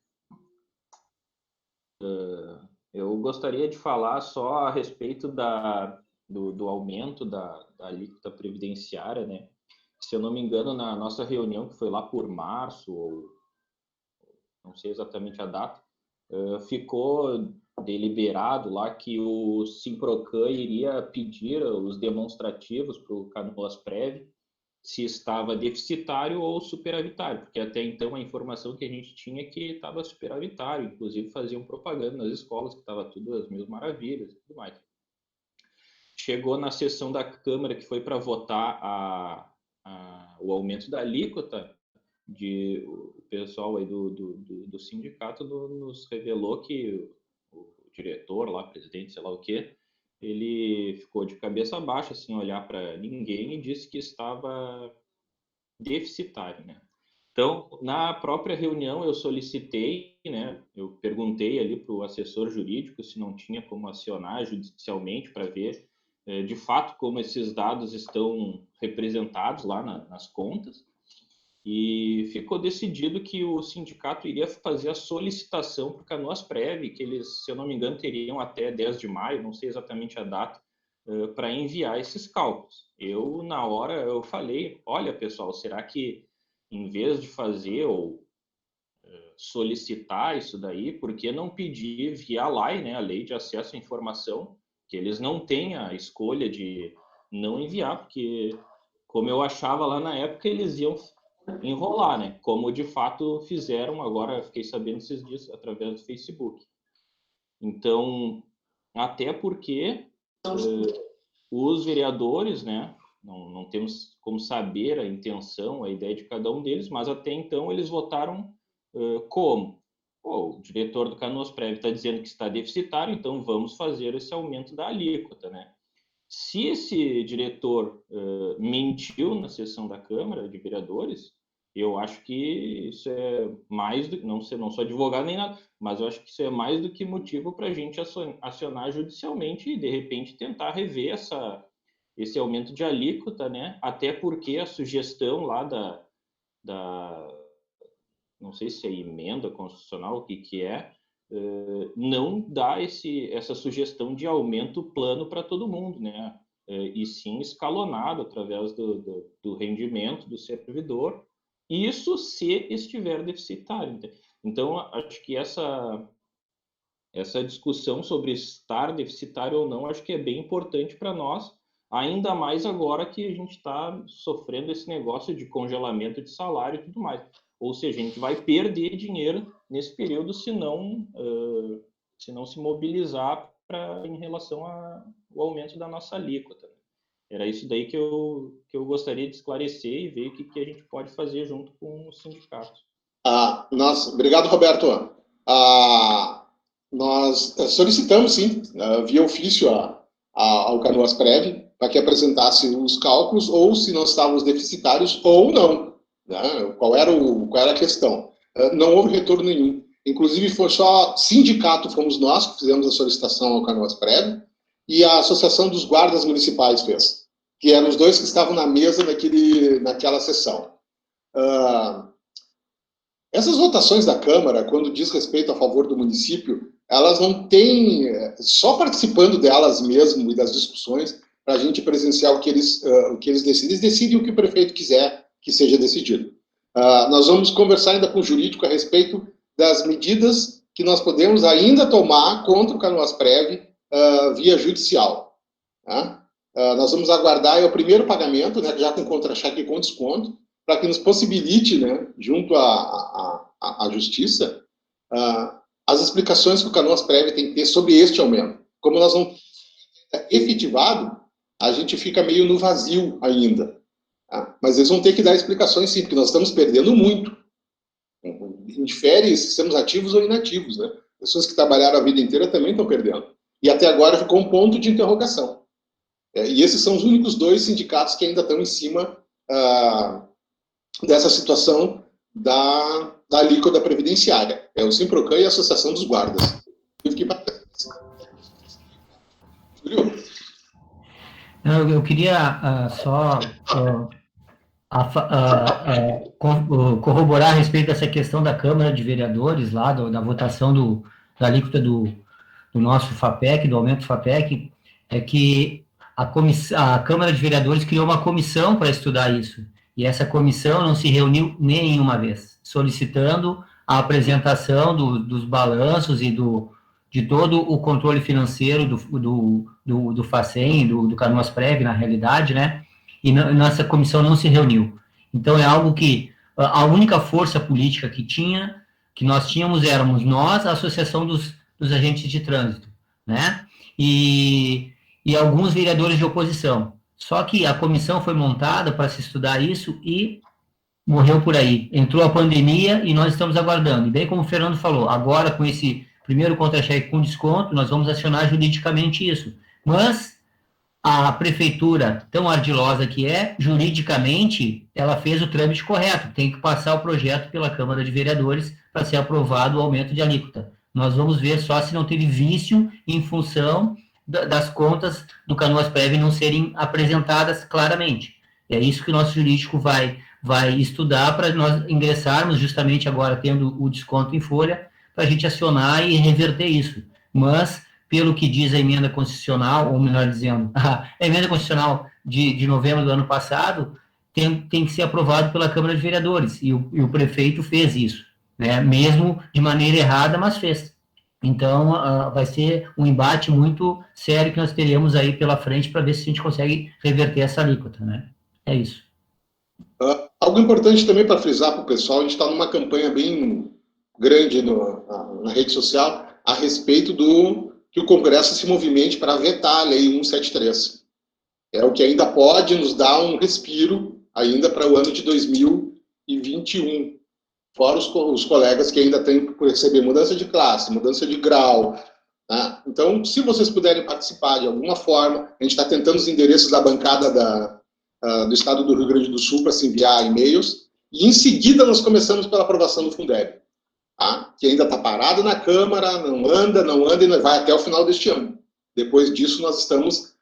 Eu gostaria de falar só a respeito do aumento da alíquota previdenciária, né? Se eu não me engano, na nossa reunião, que foi lá por março, ou não sei exatamente a data, ficou deliberado lá que o Simprocan iria pedir os demonstrativos para o Canoasprev se estava deficitário ou superavitário, porque até então a informação que a gente tinha é que estava superavitário, inclusive faziam propaganda nas escolas que estava tudo as mil maravilhas e tudo mais. Chegou na sessão da Câmara que foi para votar o aumento da alíquota, o pessoal aí do sindicato nos revelou que o diretor lá, presidente, sei lá o quê, ele ficou de cabeça baixa, sem olhar para ninguém, e disse que estava deficitário, né? Então, na própria reunião, eu solicitei, né? Eu perguntei ali para o assessor jurídico se não tinha como acionar judicialmente para ver, de fato, como esses dados estão representados lá nas contas, e ficou decidido que o sindicato iria fazer a solicitação para o Canoasprev, que eles, se eu não me engano, teriam até 10 de maio, não sei exatamente a data, para enviar esses cálculos. Na hora, eu falei, olha, pessoal, será que em vez de fazer ou solicitar isso daí, por que não pedir via LAI, né, a Lei de Acesso à Informação, que eles não têm a escolha de não enviar, porque, como eu achava lá na época, eles iam enrolar, né? Como de fato fizeram, agora fiquei sabendo esses dias através do Facebook. Então, até porque os vereadores, né, não temos como saber a intenção, a ideia de cada um deles, mas até então eles votaram como? O diretor do Canoasprev está dizendo que está deficitário, então vamos fazer esse aumento da alíquota, né? Se esse diretor mentiu na sessão da Câmara de Vereadores, eu acho que isso é mais do que, não sou advogado nem nada, mas eu acho que isso é mais do que motivo para a gente acionar judicialmente e, de repente, tentar rever esse aumento de alíquota, né? Até porque a sugestão lá não sei se é emenda constitucional, o que é, não dá essa sugestão de aumento plano para todo mundo, né? E sim escalonado através do rendimento do servidor, isso se estiver deficitário. Então, acho que essa discussão sobre estar deficitário ou não, acho que é bem importante para nós, ainda mais agora que a gente está sofrendo esse negócio de congelamento de salário e tudo mais. Ou seja, a gente vai perder dinheiro nesse período se não se mobilizar em relação ao aumento da nossa alíquota. Era isso daí que eu gostaria de esclarecer e ver o que a gente pode fazer junto com os sindicatos. Obrigado, Roberto. Nós solicitamos, sim, via ofício ao Canoasprev, para que apresentasse os cálculos, ou se nós estávamos deficitários ou não, né? Qual era a questão. Não houve retorno nenhum. Inclusive, foi só sindicato, fomos nós que fizemos a solicitação ao Canoasprev, e a Associação dos Guardas Municipais fez, que eram os dois que estavam na mesa naquela sessão. Essas votações da Câmara, quando diz respeito a favor do município, elas não têm, só participando delas mesmo e das discussões, para a gente presenciar o que eles decidem. Eles decidem o que o prefeito quiser que seja decidido. Nós vamos conversar ainda com o jurídico a respeito das medidas que nós podemos ainda tomar contra o Canoasprev via judicial. Tá? nós vamos aguardar o primeiro pagamento, né, já com contra-cheque e com desconto, para que nos possibilite, né, junto à Justiça, as explicações que o Canoas Prev tem que ter sobre este aumento. Como nós não temos efetivado, a gente fica meio no vazio ainda. Tá? Mas eles vão ter que dar explicações, sim, porque nós estamos perdendo muito. Indifere se estamos ativos ou inativos, né? Pessoas que trabalharam a vida inteira também estão perdendo. E até agora ficou um ponto de interrogação. E esses são os únicos 2 sindicatos que ainda estão em cima dessa situação da alíquota previdenciária. É o Simprocan e a Associação dos Guardas. Eu fiquei bastante. Eu queria só corroborar a respeito dessa questão da Câmara de Vereadores, lá da votação da alíquota do nosso FAPEC, do aumento do FAPEC, é que a Câmara de Vereadores criou uma comissão para estudar isso, e essa comissão não se reuniu nenhuma vez, solicitando a apresentação dos balanços e de todo o controle financeiro do FACEN, do Canoas Prev, na realidade, né? E nossa comissão não se reuniu. Então, é algo que a única força política que nós tínhamos, éramos nós, a Associação dos Agentes de Trânsito, né? E alguns vereadores de oposição. Só que a comissão foi montada para se estudar isso e morreu por aí. Entrou a pandemia e nós estamos aguardando. E bem como o Fernando falou, agora com esse primeiro contra-cheque com desconto, nós vamos acionar juridicamente isso. Mas a prefeitura, tão ardilosa que é, juridicamente, ela fez o trâmite correto. Tem que passar o projeto pela Câmara de Vereadores para ser aprovado o aumento de alíquota. Nós vamos ver só se não teve vício em função das contas do Canoas Prev não serem apresentadas claramente. É isso que o nosso jurídico vai estudar para nós ingressarmos justamente agora, tendo o desconto em folha, para a gente acionar e reverter isso. Mas, pelo que diz a emenda constitucional, ou melhor dizendo, a emenda constitucional de novembro do ano passado, tem que ser aprovado pela Câmara de Vereadores, e o prefeito fez isso, né? Mesmo de maneira errada, mas fez. Então, vai ser um embate muito sério que nós teremos aí pela frente para ver se a gente consegue reverter essa alíquota, né? É isso. Algo importante também para frisar para o pessoal, a gente está numa campanha bem grande na rede social a respeito que o Congresso se movimente para vetar a Lei 173. É o que ainda pode nos dar um respiro ainda para o ano de 2021. Fora os colegas que ainda têm por receber mudança de classe, mudança de grau. Tá? Então, se vocês puderem participar de alguma forma, a gente está tentando os endereços da bancada do Estado do Rio Grande do Sul para se enviar e-mails, e em seguida nós começamos pela aprovação do Fundeb, tá? Que ainda está parado na Câmara, não anda e vai até o final deste ano. Depois disso, nós estamos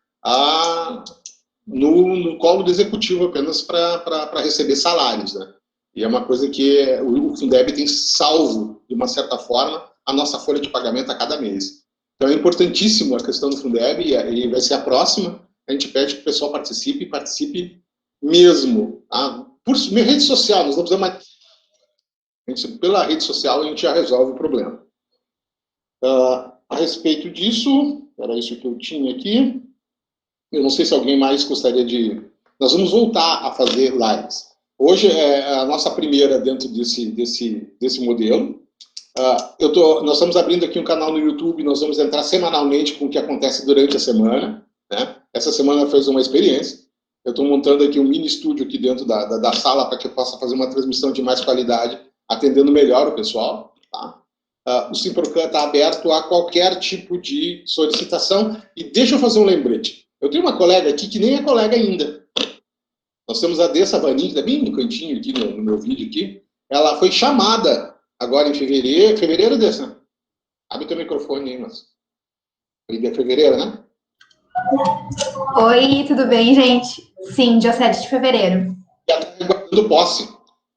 no colo do Executivo apenas para receber salários, né? E é uma coisa que o Fundeb tem salvo, de uma certa forma, a nossa folha de pagamento a cada mês. Então é importantíssimo a questão do Fundeb, e vai ser a próxima. A gente pede que o pessoal participe mesmo. Tá? Por minha rede social, nós não precisamos mais... Pela rede social a gente já resolve o problema. A respeito disso, era isso que eu tinha aqui. Eu não sei se alguém mais gostaria de... Nós vamos voltar a fazer lives. Hoje é a nossa primeira dentro desse modelo. Nós estamos abrindo aqui um canal no YouTube, nós vamos entrar semanalmente com o que acontece durante a semana. Né? Essa semana fez uma experiência. Eu estou montando aqui um mini estúdio aqui dentro da sala para que eu possa fazer uma transmissão de mais qualidade, atendendo melhor o pessoal. Tá? O Simprocan está aberto a qualquer tipo de solicitação. E deixa eu fazer um lembrete. Eu tenho uma colega aqui que nem é colega ainda. Nós temos a Dessa Vanin, que está bem no cantinho aqui no meu vídeo aqui. Ela foi chamada agora em fevereiro. Fevereiro, Dessa? Abre teu microfone aí, mas... É fevereiro, né? Oi, tudo bem, gente? Sim, dia 7 de fevereiro. Já está guardando posse.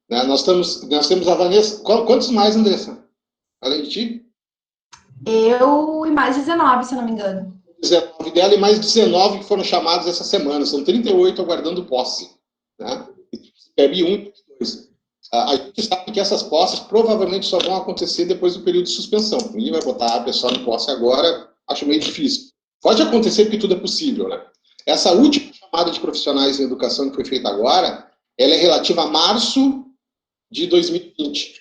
Né? Nós temos a Vanessa... Quantos mais, Andressa? Além de ti? Eu e mais 19, se eu não me engano. 19 dela e mais 19 que foram chamados essa semana. São 38 aguardando posse. Né? PEB 1 e 2. A gente sabe que essas posses provavelmente só vão acontecer depois do período de suspensão. Ninguém vai botar a pessoa em posse agora, acho meio difícil. Pode acontecer porque tudo é possível, né? Essa última chamada de profissionais em educação que foi feita agora, ela é relativa a março de 2020.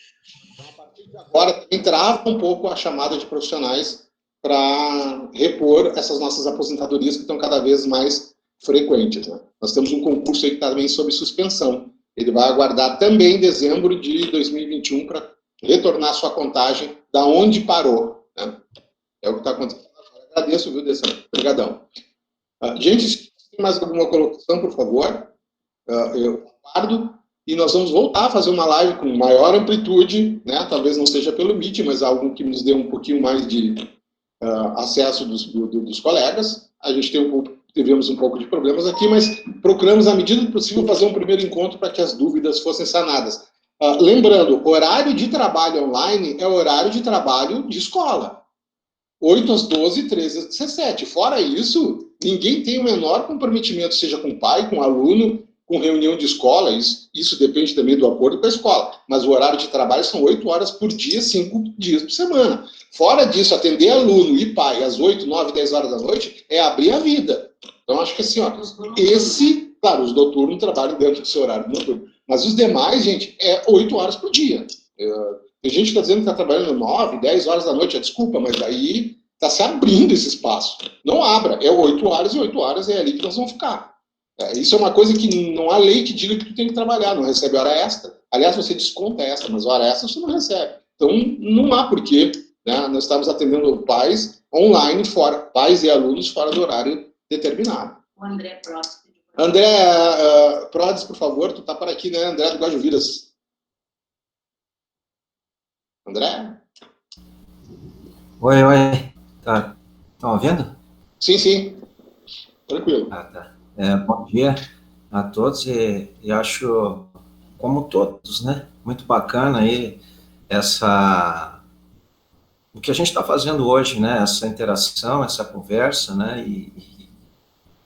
Então, a partir de agora, também trava um pouco a chamada de profissionais para repor essas nossas aposentadorias que estão cada vez mais frequentes, né? Nós temos um concurso aí que está também sob suspensão. Ele vai aguardar também dezembro de 2021 para retornar sua contagem da onde parou, né? É o que está acontecendo agora. Agradeço, viu, Dessão? Obrigadão. Gente, se tem mais alguma colocação, por favor, eu aguardo. E nós vamos voltar a fazer uma live com maior amplitude, né? Talvez não seja pelo Meet, mas algo que nos dê um pouquinho mais de acesso dos colegas. A gente tivemos um pouco de problemas aqui, mas procuramos, à medida do possível, fazer um primeiro encontro para que as dúvidas fossem sanadas. Lembrando, horário de trabalho online é horário de trabalho de escola. 8 às 12, 13 às 17. Fora isso, ninguém tem o menor comprometimento, seja com o pai, com o aluno, com reunião de escola. Isso depende também do acordo com a escola. Mas o horário de trabalho são 8 horas por dia, 5 dias por semana. Fora disso, atender aluno e pai às 8, 9, 10 horas da noite é abrir a vida. Então, acho que assim, ó, claro, os noturnos trabalham dentro do seu horário noturno. Mas os demais, gente, é 8 horas por dia. Tem gente que está dizendo que está trabalhando 9, 10 horas da noite. Desculpa, mas aí está se abrindo esse espaço. Não abra. É 8 horas e 8 horas é ali que nós vamos ficar. Isso é uma coisa que não há lei que diga que tu tem que trabalhar. Não recebe hora extra. Aliás, você desconta extra, mas hora extra você não recebe. Então, não há porquê, né? Nós estamos atendendo pais online, pais e alunos fora do horário determinado. O André Prodes. André Prodes, por favor, tu tá por aqui, né? André do Guajuviras. André? Oi. Tá ouvindo? Sim. Tranquilo. Tá. Bom dia a todos e acho, como todos, né? Muito bacana aí o que a gente está fazendo hoje, né? Essa interação, essa conversa, né? E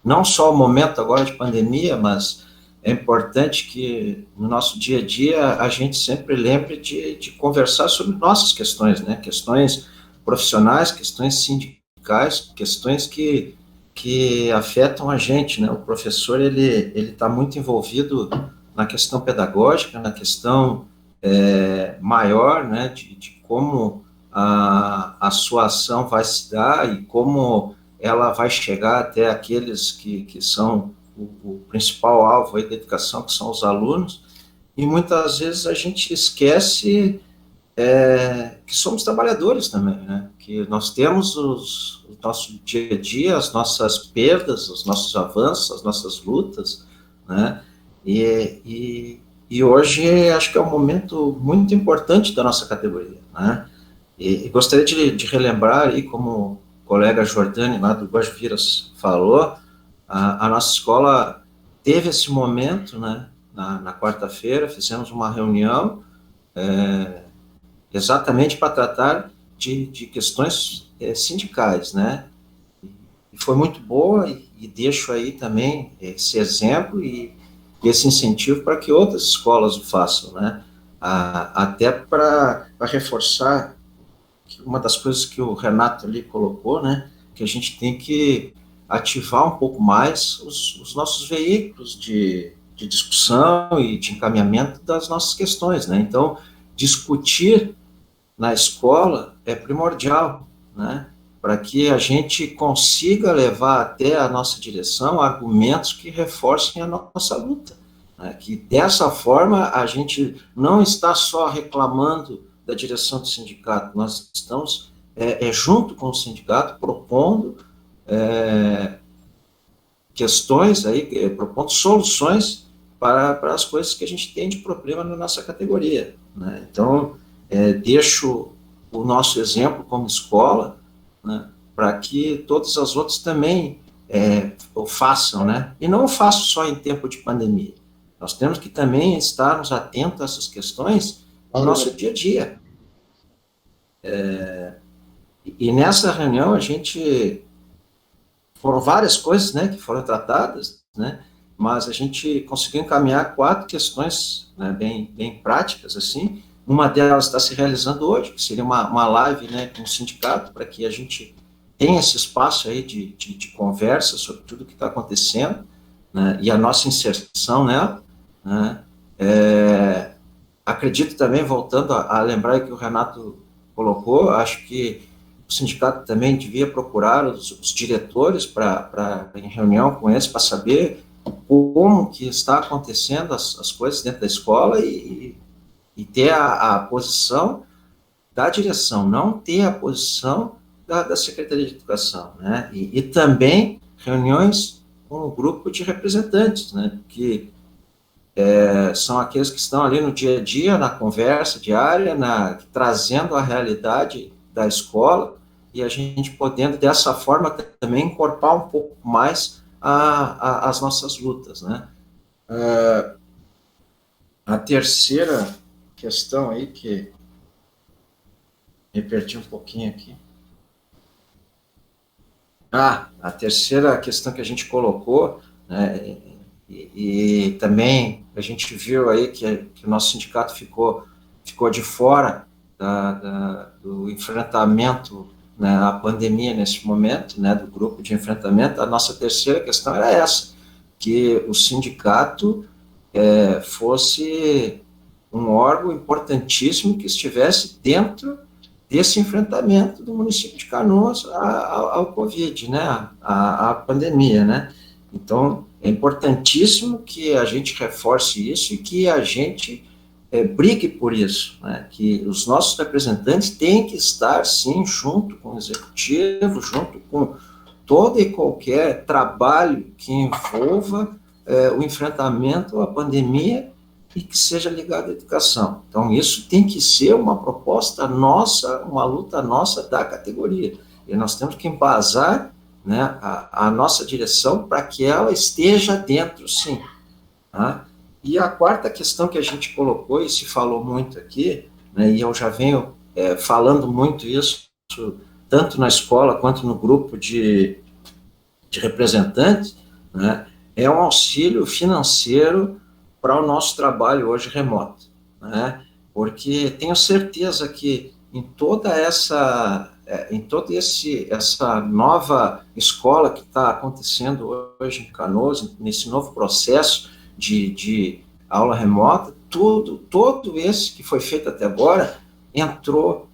não só o momento agora de pandemia, mas é importante que no nosso dia a dia a gente sempre lembre de conversar sobre nossas questões, né? Questões profissionais, questões sindicais, questões que afetam a gente, né? O professor, ele está muito envolvido na questão pedagógica, na questão maior, né? De como a sua ação vai se dar e como ela vai chegar até aqueles que são o principal alvo aí da educação, que são os alunos, e muitas vezes a gente esquece que somos trabalhadores também, né? Que nós temos o nosso dia a dia, as nossas perdas, os nossos avanços, as nossas lutas, né? E hoje acho que é um momento muito importante da nossa categoria, né? E gostaria de relembrar aí, como o colega Jordani lá do Guajuviras falou, a nossa escola teve esse momento, né? Na quarta-feira fizemos uma reunião exatamente para tratar de questões sindicais, né? E foi muito boa e deixo aí também esse exemplo e esse incentivo para que outras escolas o façam, né? Até para reforçar uma das coisas que o Renato ali colocou, né? Que a gente tem que ativar um pouco mais os nossos veículos de discussão e de encaminhamento das nossas questões, né? Então, discutir na escola é primordial, né? Para que a gente consiga levar até a nossa direção argumentos que reforcem a nossa luta, né? Que dessa forma a gente não está só reclamando da direção do sindicato, nós estamos junto com o sindicato propondo questões aí, propondo soluções para as coisas que a gente tem de problema na nossa categoria, né? Então, deixo o nosso exemplo como escola, né, para que todas as outras também o façam, né? E não o façam só em tempo de pandemia. Nós temos que também estarmos atentos a essas questões no nosso dia a dia. E nessa reunião foram várias coisas, né, que foram tratadas, né? Mas a gente conseguiu encaminhar 4 questões, né, bem práticas, assim. Uma delas está se realizando hoje, que seria uma live, né, com o sindicato, para que a gente tem esse espaço aí de conversa sobre tudo que está acontecendo, né, e a nossa inserção nela, né, acredito também, voltando a lembrar que o Renato colocou, acho que o sindicato também devia procurar os diretores em reunião com eles para saber como que está acontecendo as coisas dentro da escola e ter a posição da direção, não ter a posição da Secretaria de Educação, né? E também reuniões com um grupo de representantes, né? Que são aqueles que estão ali no dia a dia, na conversa diária, trazendo a realidade da escola, e a gente podendo, dessa forma, também incorporar um pouco mais as nossas lutas, né? A terceira questão aí, que me perdi um pouquinho aqui. A terceira questão que a gente colocou, né, e também a gente viu aí que o nosso sindicato ficou de fora do enfrentamento, né, à pandemia nesse momento, né, do grupo de enfrentamento. A nossa terceira questão era essa, que o sindicato fosse um órgão importantíssimo que estivesse dentro desse enfrentamento do município de Canoas ao Covid, né, à pandemia, né. Então, é importantíssimo que a gente reforce isso e que a gente brigue por isso, né, que os nossos representantes têm que estar, sim, junto com o executivo, junto com todo e qualquer trabalho que envolva o enfrentamento à pandemia e que seja ligado à educação. Então, isso tem que ser uma proposta nossa, uma luta nossa da categoria. E nós temos que embasar, né, a nossa direção para que ela esteja dentro, sim. Tá? E a quarta questão que a gente colocou, e se falou muito aqui, né, e eu já venho falando muito isso, tanto na escola quanto no grupo de representantes, né, é um auxílio financeiro para o nosso trabalho hoje remoto, né, porque tenho certeza que em toda essa nova escola que está acontecendo hoje em Canoas, nesse novo processo de aula remota, todo esse que foi feito até agora, entrou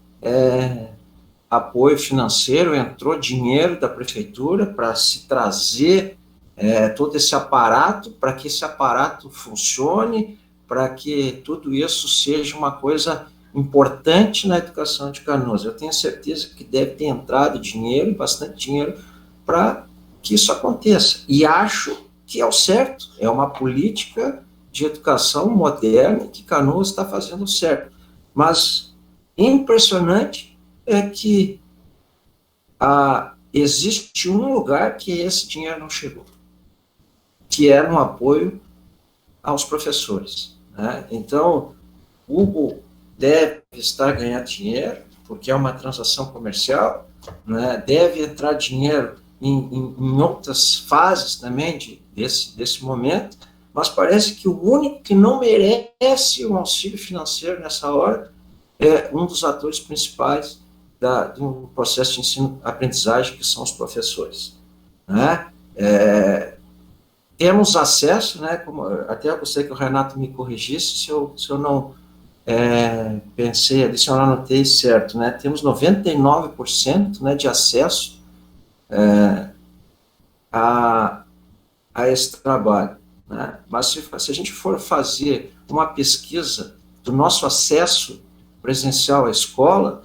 apoio financeiro, entrou dinheiro da prefeitura para se trazer todo esse aparato, para que esse aparato funcione, para que tudo isso seja uma coisa importante na educação de Canoas. Eu tenho certeza que deve ter entrado dinheiro, bastante dinheiro, para que isso aconteça. E acho que é o certo, é uma política de educação moderna que Canoas está fazendo certo. Mas impressionante é que existe um lugar que esse dinheiro não chegou, que é no apoio aos professores, né? Então, o Hugo deve estar ganhando dinheiro, porque é uma transação comercial, né? Deve entrar dinheiro em outras fases também desse momento, mas parece que o único que não merece um auxílio financeiro nessa hora é um dos atores principais do processo de ensino-aprendizagem, que são os professores, né? Temos acesso, né, como, até eu gostaria que o Renato me corrigisse se eu não pensei ali, se eu não anotei certo, né, temos 99%, né, de acesso a esse trabalho, né, mas se a gente for fazer uma pesquisa do nosso acesso presencial à escola,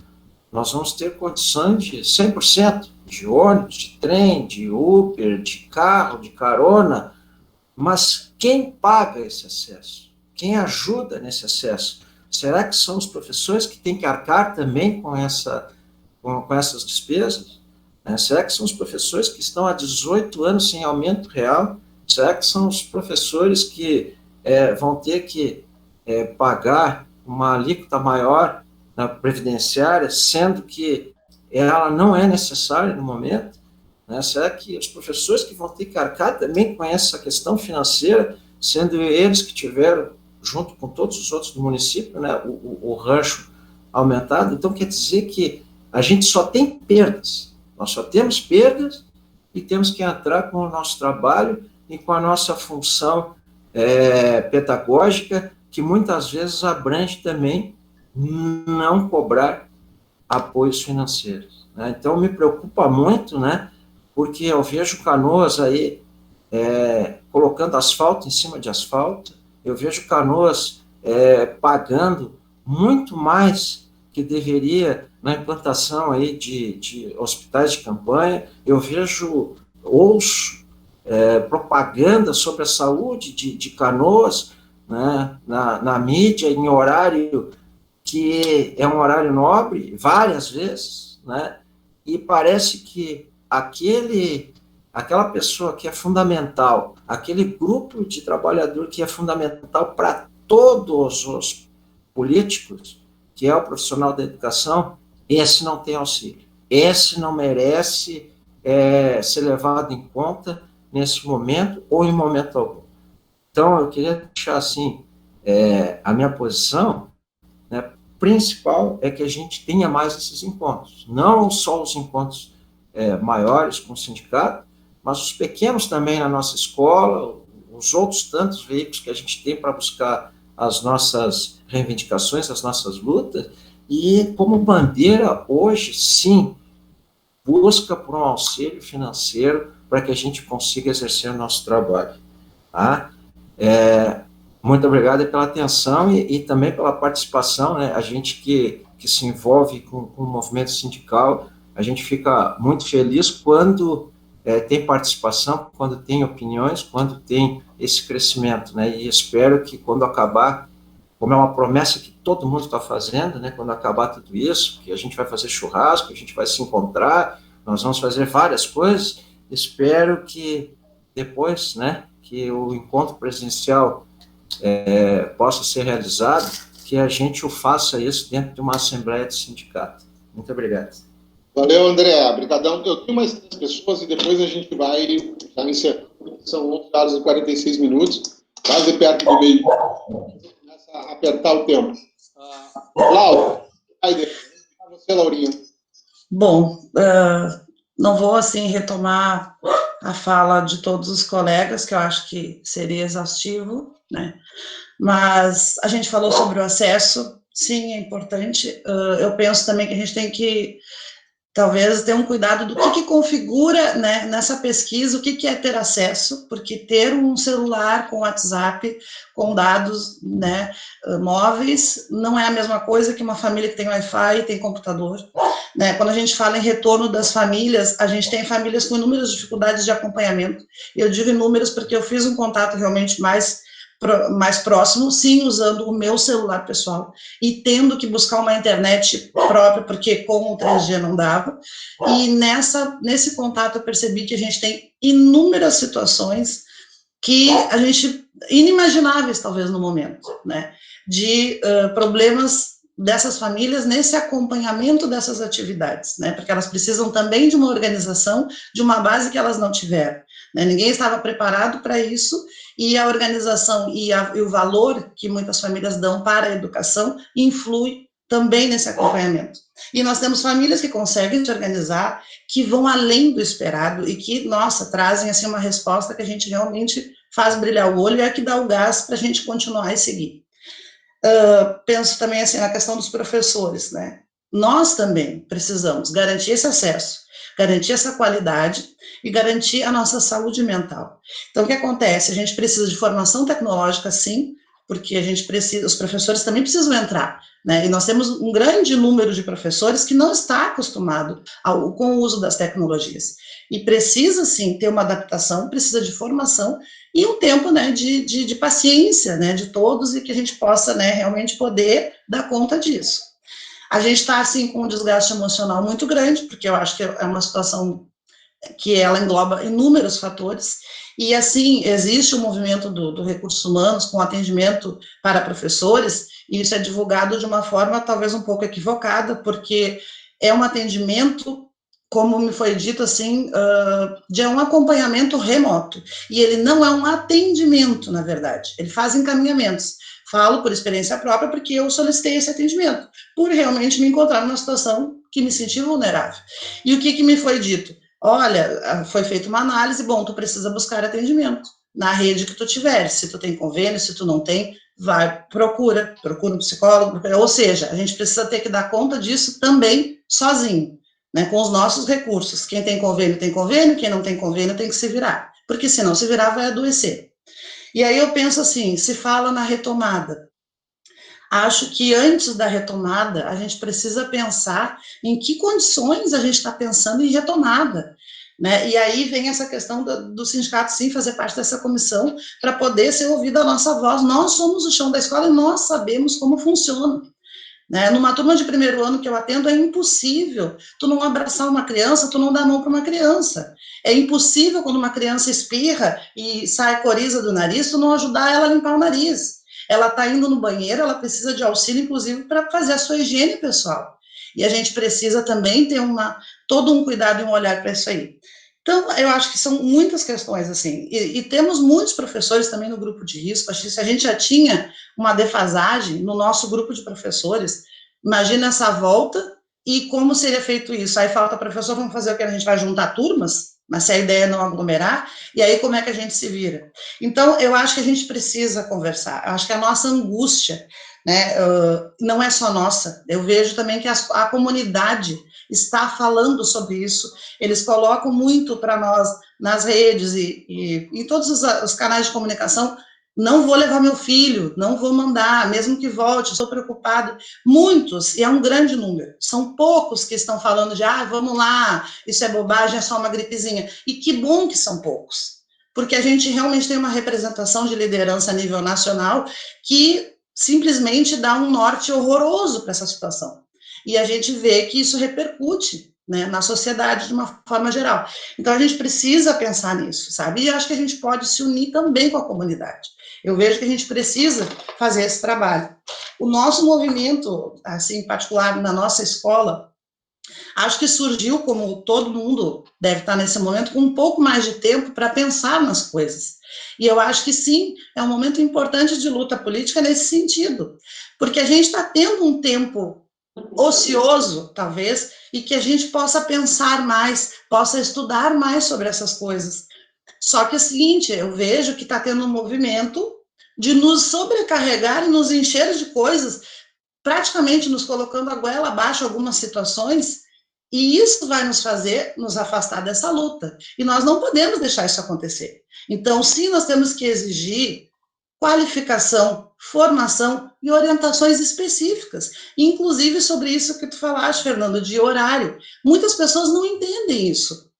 nós vamos ter condição de 100%, de ônibus, de trem, de Uber, de carro, de carona, mas quem paga esse acesso? Quem ajuda nesse acesso? Será que são os professores que têm que arcar também com essas despesas? Será que são os professores que estão há 18 anos sem aumento real? Será que são os professores que vão ter que pagar uma alíquota maior na previdenciária, sendo que ela não é necessária no momento? Será que os professores que vão ter que arcar também com essa questão financeira, sendo eles que tiveram, junto com todos os outros do município, né, o rancho aumentado? Então, quer dizer que a gente só tem perdas, Nós só temos perdas e temos que entrar com o nosso trabalho e com a nossa função pedagógica, que muitas vezes abrange também não cobrar apoios financeiros, né? Então, me preocupa muito, né, porque eu vejo Canoas aí colocando asfalto em cima de asfalto, eu vejo Canoas pagando muito mais que deveria na implantação aí de hospitais de campanha, eu ouço propaganda sobre a saúde de Canoas, né, na mídia, em horário que é um horário nobre, várias vezes, né, e parece que aquela pessoa que é fundamental, aquele grupo de trabalhador que é fundamental para todos os políticos, que é o profissional da educação, esse não tem auxílio, esse não merece ser levado em conta nesse momento ou em momento algum. Então, eu queria deixar assim, a minha posição, né, principal é que a gente tenha mais esses encontros, não só os encontros maiores com o sindicato, mas os pequenos também na nossa escola, os outros tantos veículos que a gente tem para buscar as nossas reivindicações, as nossas lutas, e como bandeira, hoje, sim, busca por um auxílio financeiro para que a gente consiga exercer o nosso trabalho. Tá? Muito obrigado pela atenção e também pela participação, né? A gente que se envolve com o movimento sindical, a gente fica muito feliz quando tem participação, quando tem opiniões, quando tem esse crescimento, né? E espero que quando acabar, como é uma promessa que todo mundo está fazendo, né? Quando acabar tudo isso, que a gente vai fazer churrasco, a gente vai se encontrar, nós vamos fazer várias coisas, espero que depois, né, que o encontro presencial possa ser realizado, que a gente o faça isso dentro de uma assembleia de sindicato. Muito obrigado. Valeu, André. Obrigadão. Eu tenho mais 3 pessoas e depois a gente vai já encerrar. São 11h46, quase perto do meio. Começa a apertar o tempo. Laura, você, Laurinha. Bom, não vou, assim, retomar a fala de todos os colegas, que eu acho que seria exaustivo, né? Mas a gente falou sobre o acesso, sim, é importante. Eu penso também que a gente tem que, talvez, ter um cuidado do que configura, né, nessa pesquisa, o que é ter acesso, porque ter um celular com WhatsApp, com dados, né, móveis, não é a mesma coisa que uma família que tem Wi-Fi e tem computador, né? Quando a gente fala em retorno das famílias, a gente tem famílias com inúmeras dificuldades de acompanhamento. Eu digo inúmeras porque eu fiz um contato realmente mais próximo, sim, usando o meu celular pessoal e tendo que buscar uma internet própria, porque com o 3G não dava, e nesse contato eu percebi que a gente tem inúmeras situações que a gente, inimagináveis talvez no momento, né, de problemas dessas famílias nesse acompanhamento dessas atividades, né, porque elas precisam também de uma organização, de uma base que elas não tiveram, né, ninguém estava preparado para isso, e a organização e o valor que muitas famílias dão para a educação influi também nesse acompanhamento. E nós temos famílias que conseguem se organizar, que vão além do esperado e que, nossa, trazem assim uma resposta que a gente realmente faz brilhar o olho e é que dá o gás para a gente continuar e seguir. Penso também assim na questão dos professores, né? Nós também precisamos garantir esse acesso, garantir essa qualidade e garantir a nossa saúde mental. Então, o que acontece? A gente precisa de formação tecnológica, sim, porque a gente precisa, os professores também precisam entrar, né? E nós temos um grande número de professores que não está acostumado com o uso das tecnologias. E precisa, sim, ter uma adaptação, precisa de formação e um tempo, né, de paciência, né, de todos, e que a gente possa, né, realmente poder dar conta disso. A gente está, assim, com um desgaste emocional muito grande, porque eu acho que é uma situação que ela engloba inúmeros fatores, e, assim, existe o movimento do Recursos Humanos com atendimento para professores, e isso é divulgado de uma forma talvez um pouco equivocada, porque é um atendimento, como me foi dito, assim, de um acompanhamento remoto, e ele não é um atendimento, na verdade, ele faz encaminhamentos. Falo por experiência própria, porque eu solicitei esse atendimento, por realmente me encontrar numa situação que me senti vulnerável. E o que me foi dito? Olha, foi feita uma análise, bom, tu precisa buscar atendimento na rede que tu tiver, se tu tem convênio, se tu não tem, vai, procura um psicólogo, ou seja, a gente precisa ter que dar conta disso também sozinho, né, com os nossos recursos. Quem tem convênio, quem não tem convênio tem que se virar, porque se não se virar vai adoecer. E aí eu penso assim, se fala na retomada, acho que antes da retomada, a gente precisa pensar em que condições a gente está pensando em retomada, né? E aí vem essa questão do sindicato, sim, fazer parte dessa comissão, para poder ser ouvida a nossa voz. Nós somos o chão da escola e nós sabemos como funciona. Né? Numa turma de primeiro ano que eu atendo, é impossível tu não abraçar uma criança, tu não dar a mão para uma criança. É impossível, quando uma criança espirra e sai coriza do nariz, tu não ajudar ela a limpar o nariz. Ela está indo no banheiro, ela precisa de auxílio, inclusive, para fazer a sua higiene pessoal. E a gente precisa também ter todo um cuidado e um olhar para isso aí. Então, eu acho que são muitas questões, assim, e temos muitos professores também no grupo de risco. Acho que se a gente já tinha uma defasagem no nosso grupo de professores, imagina essa volta e como seria feito isso. Aí falta professor, vamos fazer o que? A gente vai juntar turmas, mas se a ideia é não aglomerar, e aí como é que a gente se vira? Então, eu acho que a gente precisa conversar. Eu acho que a nossa angústia, né, não é só nossa. Eu vejo também que a comunidade está falando sobre isso, eles colocam muito para nós nas redes e em todos os canais de comunicação, não vou levar meu filho, não vou mandar, mesmo que volte, estou preocupado. Muitos, e é um grande número, são poucos que estão falando de, vamos lá, isso é bobagem, é só uma gripezinha. E que bom que são poucos, porque a gente realmente tem uma representação de liderança a nível nacional que simplesmente dá um norte horroroso para essa situação. E a gente vê que isso repercute, né, na sociedade de uma forma geral. Então, a gente precisa pensar nisso, sabe? E acho que a gente pode se unir também com a comunidade. Eu vejo que a gente precisa fazer esse trabalho. O nosso movimento, assim, em particular na nossa escola, acho que surgiu, como todo mundo deve estar nesse momento, com um pouco mais de tempo para pensar nas coisas. E eu acho que sim, é um momento importante de luta política nesse sentido, porque a gente está tendo um tempo ocioso, talvez, e que a gente possa pensar mais, possa estudar mais sobre essas coisas. Só que é o seguinte, eu vejo que está tendo um movimento de nos sobrecarregar e nos encher de coisas, praticamente nos colocando a goela abaixo algumas situações, e isso vai nos fazer nos afastar dessa luta. E nós não podemos deixar isso acontecer. Então, sim, nós temos que exigir qualificação, formação e orientações específicas, inclusive sobre isso que tu falaste, Fernando, de horário. Muitas pessoas não entendem isso.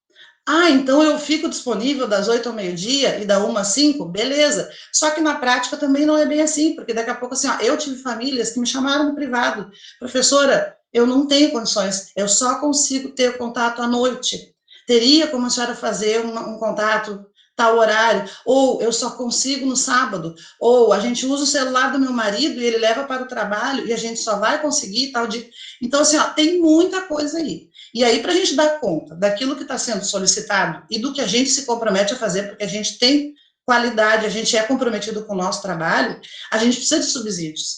Então eu fico disponível das 8 ao meio-dia e da 1 às 5, beleza. Só que na prática também não é bem assim, porque daqui a pouco, assim, eu tive famílias que me chamaram no privado, professora, eu não tenho condições, eu só consigo ter contato à noite. Teria como a senhora fazer um contato tal horário, ou eu só consigo no sábado, ou a gente usa o celular do meu marido e ele leva para o trabalho e a gente só vai conseguir tal dia. Então, assim, tem muita coisa aí. E aí, para a gente dar conta daquilo que está sendo solicitado e do que a gente se compromete a fazer, porque a gente tem qualidade, a gente é comprometido com o nosso trabalho, a gente precisa de subsídios,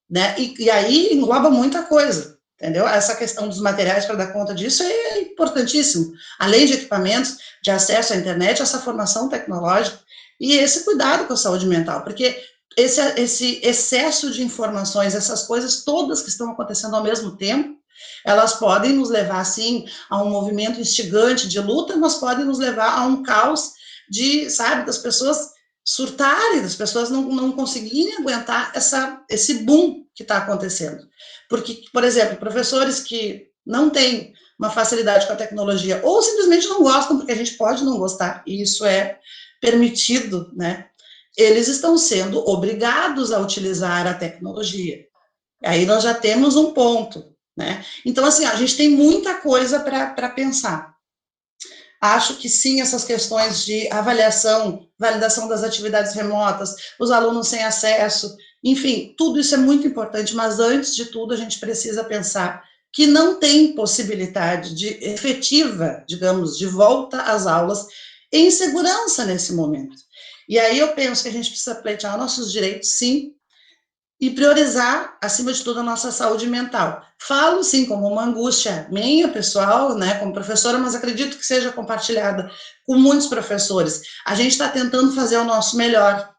né? E aí engloba muita coisa. Entendeu? Essa questão dos materiais para dar conta disso é importantíssimo. Além de equipamentos, de acesso à internet, essa formação tecnológica e esse cuidado com a saúde mental, porque esse excesso de informações, essas coisas todas que estão acontecendo ao mesmo tempo, elas podem nos levar, sim, a um movimento instigante de luta, mas podem nos levar a um caos das pessoas surtarem, das pessoas não conseguirem aguentar esse boom que está acontecendo. Porque, por exemplo, professores que não têm uma facilidade com a tecnologia ou simplesmente não gostam, porque a gente pode não gostar, e isso é permitido, né? Eles estão sendo obrigados a utilizar a tecnologia. Aí nós já temos um ponto, né? Então, assim, a gente tem muita coisa para pensar. Acho que sim, essas questões de avaliação, validação das atividades remotas, os alunos sem acesso, enfim, tudo isso é muito importante, mas antes de tudo a gente precisa pensar que não tem possibilidade efetiva, digamos, de volta às aulas em segurança nesse momento. E aí eu penso que a gente precisa pleitear nossos direitos, sim, e priorizar, acima de tudo, a nossa saúde mental. Falo, sim, como uma angústia minha, pessoal, né, como professora, mas acredito que seja compartilhada com muitos professores. A gente está tentando fazer o nosso melhor,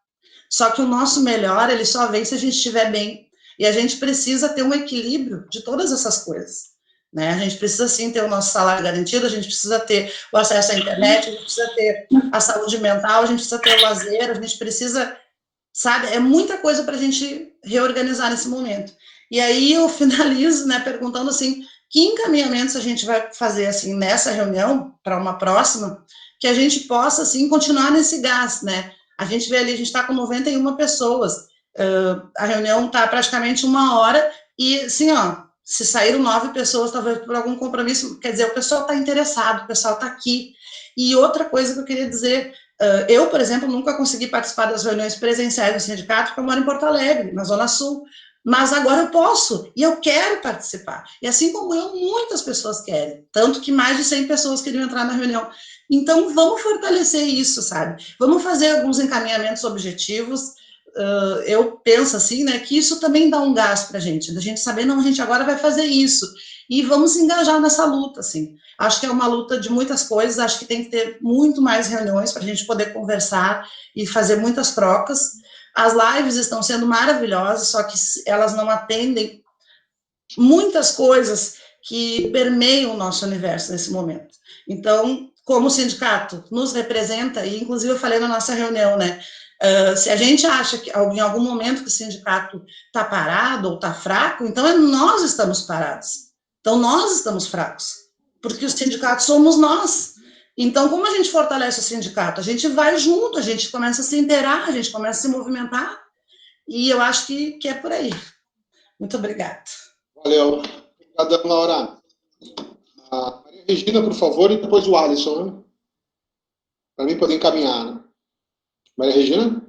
só que o nosso melhor, ele só vem se a gente estiver bem, e a gente precisa ter um equilíbrio de todas essas coisas, né? A gente precisa, sim, ter o nosso salário garantido, a gente precisa ter o acesso à internet, a gente precisa ter a saúde mental, a gente precisa ter o lazer, a gente precisa... Sabe, é muita coisa para a gente reorganizar nesse momento. E aí eu finalizo, né, perguntando assim, que encaminhamentos a gente vai fazer, assim, nessa reunião, para uma próxima, que a gente possa, assim, continuar nesse gás, né? A gente vê ali, a gente está com 91 pessoas, a reunião está praticamente 1 hora, e, assim, ó, se saíram 9 pessoas, talvez por algum compromisso, quer dizer, o pessoal está interessado, o pessoal está aqui. E outra coisa que eu queria dizer... eu, por exemplo, nunca consegui participar das reuniões presenciais do sindicato, porque eu moro em Porto Alegre, na Zona Sul, mas agora eu posso, e eu quero participar, e assim como eu, muitas pessoas querem, tanto que mais de 100 pessoas queriam entrar na reunião. Então, vamos fortalecer isso, sabe? Vamos fazer alguns encaminhamentos objetivos. Eu penso assim, né, que isso também dá um gás para a gente, da gente saber, não, a gente agora vai fazer isso, e vamos se engajar nessa luta, assim. Acho que é uma luta de muitas coisas, acho que tem que ter muito mais reuniões para a gente poder conversar e fazer muitas trocas. As lives estão sendo maravilhosas, só que elas não atendem muitas coisas que permeiam o nosso universo nesse momento. Então, como o sindicato nos representa, e inclusive eu falei na nossa reunião, né, se a gente acha que em algum momento que o sindicato está parado ou está fraco, então nós estamos parados. Então, nós estamos fracos, porque o sindicato somos nós. Então, como a gente fortalece o sindicato? A gente vai junto, a gente começa a se inteirar, a gente começa a se movimentar, e eu acho que é por aí. Muito obrigada. Valeu. Obrigado, Laura. A Maria Regina, por favor, e depois o Alisson, né? Para mim poder encaminhar, né? Maria Regina?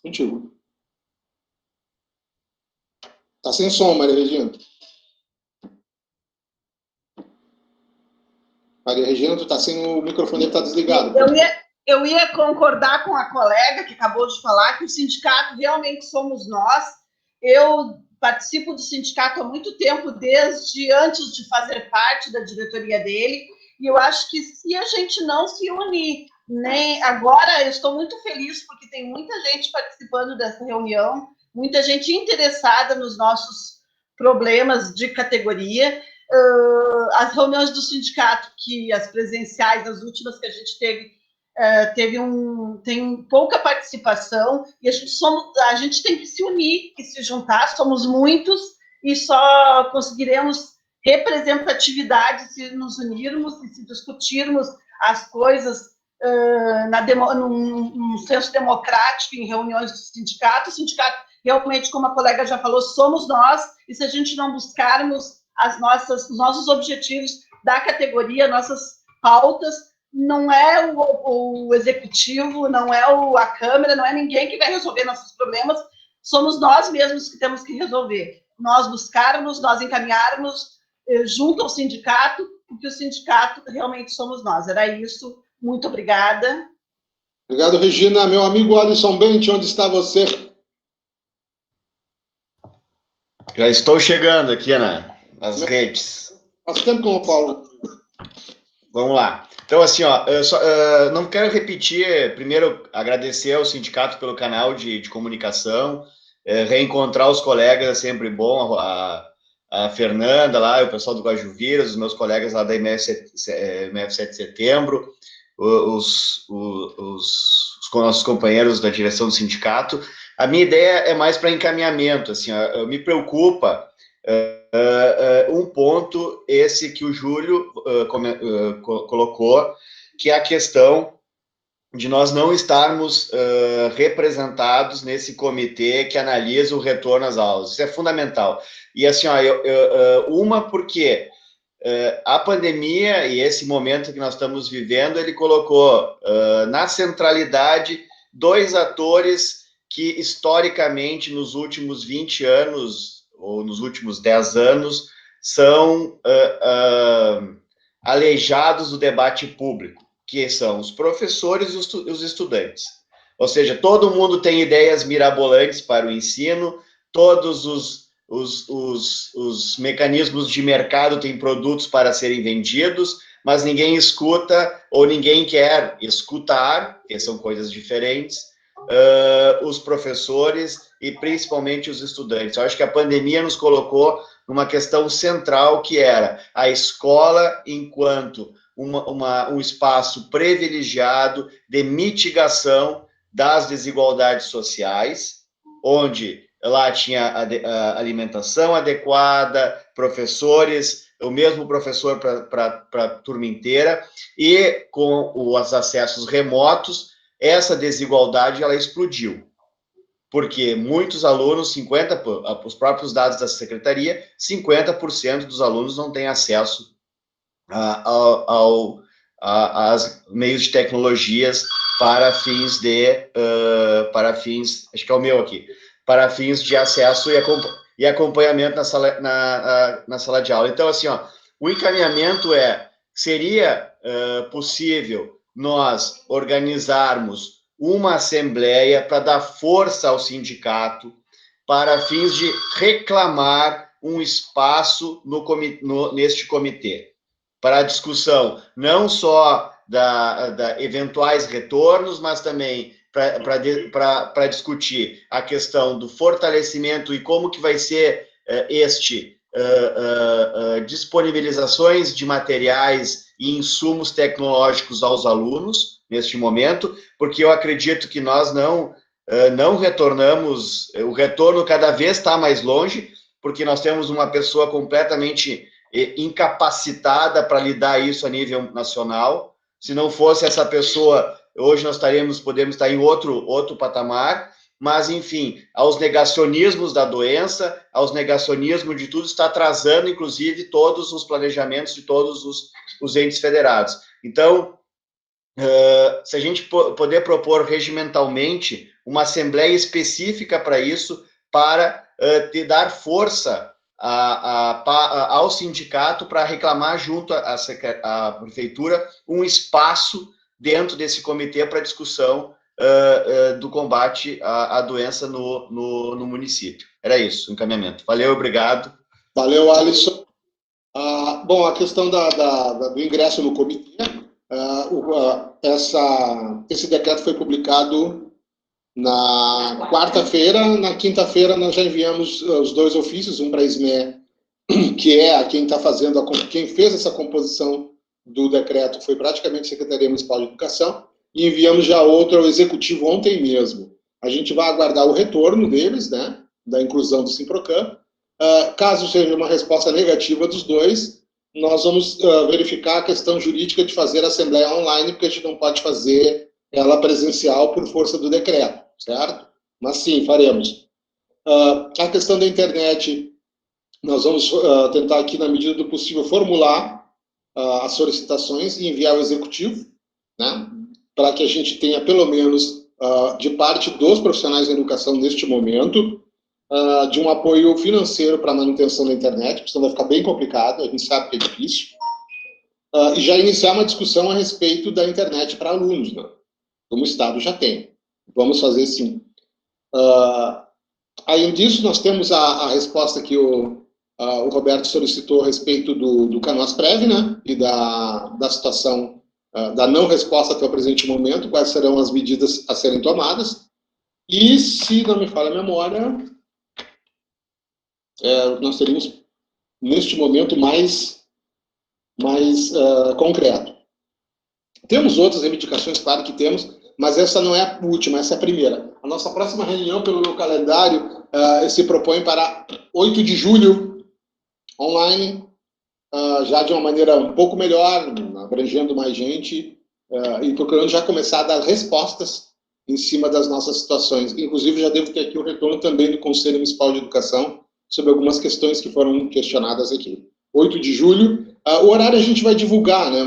Contigo. Tá sem som, Maria Regina. Maria Regina, tu tá sem o microfone, está desligado. Eu ia concordar com a colega que acabou de falar que o sindicato realmente somos nós. Eu participo do sindicato há muito tempo, desde antes de fazer parte da diretoria dele, e eu acho que se a gente não se unir, nem agora eu estou muito feliz porque tem muita gente participando dessa reunião, muita gente interessada nos nossos problemas de categoria. As reuniões do sindicato, que as presenciais, as últimas que a gente teve, tem pouca participação, e a gente tem que se unir e se juntar, somos muitos, e só conseguiremos representatividade se nos unirmos e se discutirmos as coisas num senso democrático, em reuniões do sindicato. O sindicato, realmente, como a colega já falou, somos nós, e se a gente não buscarmos os nossos objetivos da categoria, nossas pautas, não é o executivo, não é a Câmara, não é ninguém que vai resolver nossos problemas, somos nós mesmos que temos que resolver. Nós buscarmos, nós encaminharmos junto ao sindicato, porque o sindicato realmente somos nós. Era isso. Muito obrigada. Obrigado, Regina. Meu amigo Alisson Bente, onde está você? Já estou chegando aqui nas redes. Faz tempo que eu não falo. Vamos lá. Então, assim, ó, não quero repetir, primeiro, agradecer ao sindicato pelo canal de comunicação, reencontrar os colegas é sempre bom, a Fernanda lá, o pessoal do Guajuviras, os meus colegas lá da MF 7 de Setembro, os nossos companheiros da direção do sindicato. A minha ideia é mais para encaminhamento, assim, ó, me preocupa um ponto, esse que o Júlio colocou, que é a questão de nós não estarmos representados nesse comitê que analisa o retorno às aulas. Isso é fundamental. E assim, ó, porque a pandemia e esse momento que nós estamos vivendo, ele colocou na centralidade 2 atores que, historicamente, nos últimos 20 anos, ou nos últimos 10 anos, são aleijados do debate público, que são os professores e os estudantes. Ou seja, todo mundo tem ideias mirabolantes para o ensino, todos os mecanismos de mercado têm produtos para serem vendidos, mas ninguém escuta ou ninguém quer escutar, que são coisas diferentes, os professores e principalmente os estudantes. Eu acho que a pandemia nos colocou numa questão central, que era a escola enquanto um espaço privilegiado de mitigação das desigualdades sociais, onde lá tinha a alimentação adequada, professores, o mesmo professor para a turma inteira, e com os acessos remotos, essa desigualdade ela explodiu. Porque muitos alunos, os próprios dados da secretaria, 50% dos alunos não têm acesso aos meios de tecnologias para fins acho que é o meu aqui, para fins de acesso e acompanhamento na sala de aula. Então, assim, o encaminhamento seria possível nós organizarmos uma assembleia para dar força ao sindicato para fins de reclamar um espaço neste comitê, para a discussão não só da eventuais retornos, mas também para discutir a questão do fortalecimento e como que vai ser disponibilizações de materiais e insumos tecnológicos aos alunos neste momento, porque eu acredito que nós não retornamos, o retorno cada vez está mais longe, porque nós temos uma pessoa completamente incapacitada para lidar isso a nível nacional. Se não fosse essa pessoa, hoje nós podemos estar em outro patamar, mas, enfim, aos negacionismos da doença, aos negacionismos de tudo, está atrasando, inclusive, todos os planejamentos de todos os entes federados. Então, se a gente poder propor regimentalmente uma assembleia específica para isso, para dar força ao sindicato para reclamar junto à prefeitura um espaço dentro desse comitê para discussão do combate à doença no município. Era isso, o encaminhamento. Valeu, obrigado. Valeu, Alisson. Bom, a questão do ingresso no comitê, esse decreto foi publicado na quarta-feira. Na quinta-feira nós já enviamos os 2 ofícios, um para a SME, que é quem fez essa composição do decreto, foi praticamente a Secretaria Municipal de Educação, e enviamos já outro ao Executivo ontem mesmo. A gente vai aguardar o retorno deles, né, da inclusão do Simprocan. Caso seja uma resposta negativa dos 2, nós vamos verificar a questão jurídica de fazer a assembleia online, porque a gente não pode fazer ela presencial por força do decreto, certo? Mas sim, faremos. A questão da internet, nós vamos tentar aqui, na medida do possível, formular as solicitações e enviar ao Executivo, né, para que a gente tenha, pelo menos, de parte dos profissionais da educação neste momento, de um apoio financeiro para a manutenção da internet, porque senão vai ficar bem complicado, a gente sabe que é difícil, e já iniciar uma discussão a respeito da internet para alunos, né, como o Estado já tem. Vamos fazer sim. Além disso, nós temos a resposta que o Roberto solicitou a respeito do Canoasprev, né, e da situação da não resposta até o presente momento, quais serão as medidas a serem tomadas. E, se não me falha a memória, nós teríamos, neste momento, mais concreto. Temos outras reivindicações, claro que temos, mas essa não é a última, essa é a primeira. A nossa próxima reunião, pelo meu calendário, se propõe para 8 de julho, online, já de uma maneira um pouco melhor, abrangendo mais gente, e procurando já começar a dar respostas em cima das nossas situações. Inclusive, já devo ter aqui o retorno também do Conselho Municipal de Educação sobre algumas questões que foram questionadas aqui. 8 de julho. O horário a gente vai divulgar, né?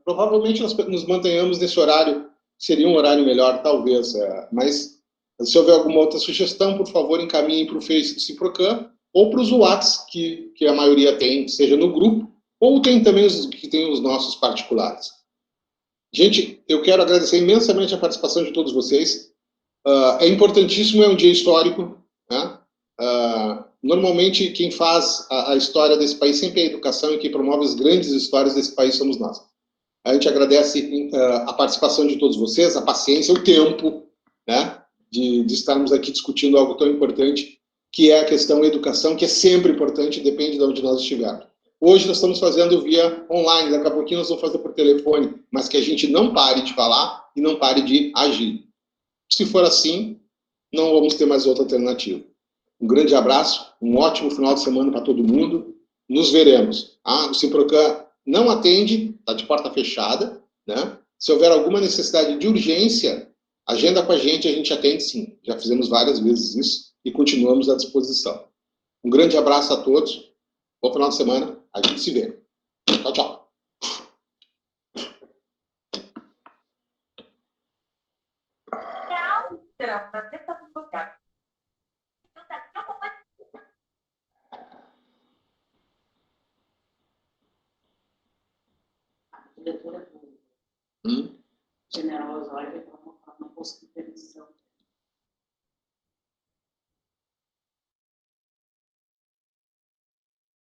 Provavelmente nós nos mantenhamos nesse horário, seria um horário melhor, talvez, mas se houver alguma outra sugestão, por favor, encaminhem para o Face do Simprocan ou para os WhatsApp que a maioria tem, seja no grupo, ou tem também os que tem os nossos particulares. Gente, eu quero agradecer imensamente a participação de todos vocês. É importantíssimo, é um dia histórico, né? Normalmente, quem faz a história desse país sempre é a educação, e quem promove as grandes histórias desse país somos nós. A gente agradece a participação de todos vocês, a paciência, o tempo, né, de estarmos aqui discutindo algo tão importante, que é a questão da educação, que é sempre importante, depende de onde nós estivermos. Hoje nós estamos fazendo via online, daqui a pouquinho nós vamos fazer por telefone, mas que a gente não pare de falar e não pare de agir. Se for assim, não vamos ter mais outra alternativa. Um grande abraço, um ótimo final de semana para todo mundo. Nos veremos. O Simprocan não atende, está de porta fechada, né? Se houver alguma necessidade de urgência, agenda com a gente atende sim. Já fizemos várias vezes isso e continuamos à disposição. Um grande abraço a todos. Bom final de semana. A gente se vê. Tchau, tchau. Diretora do General Osório, não conseguiu permissão.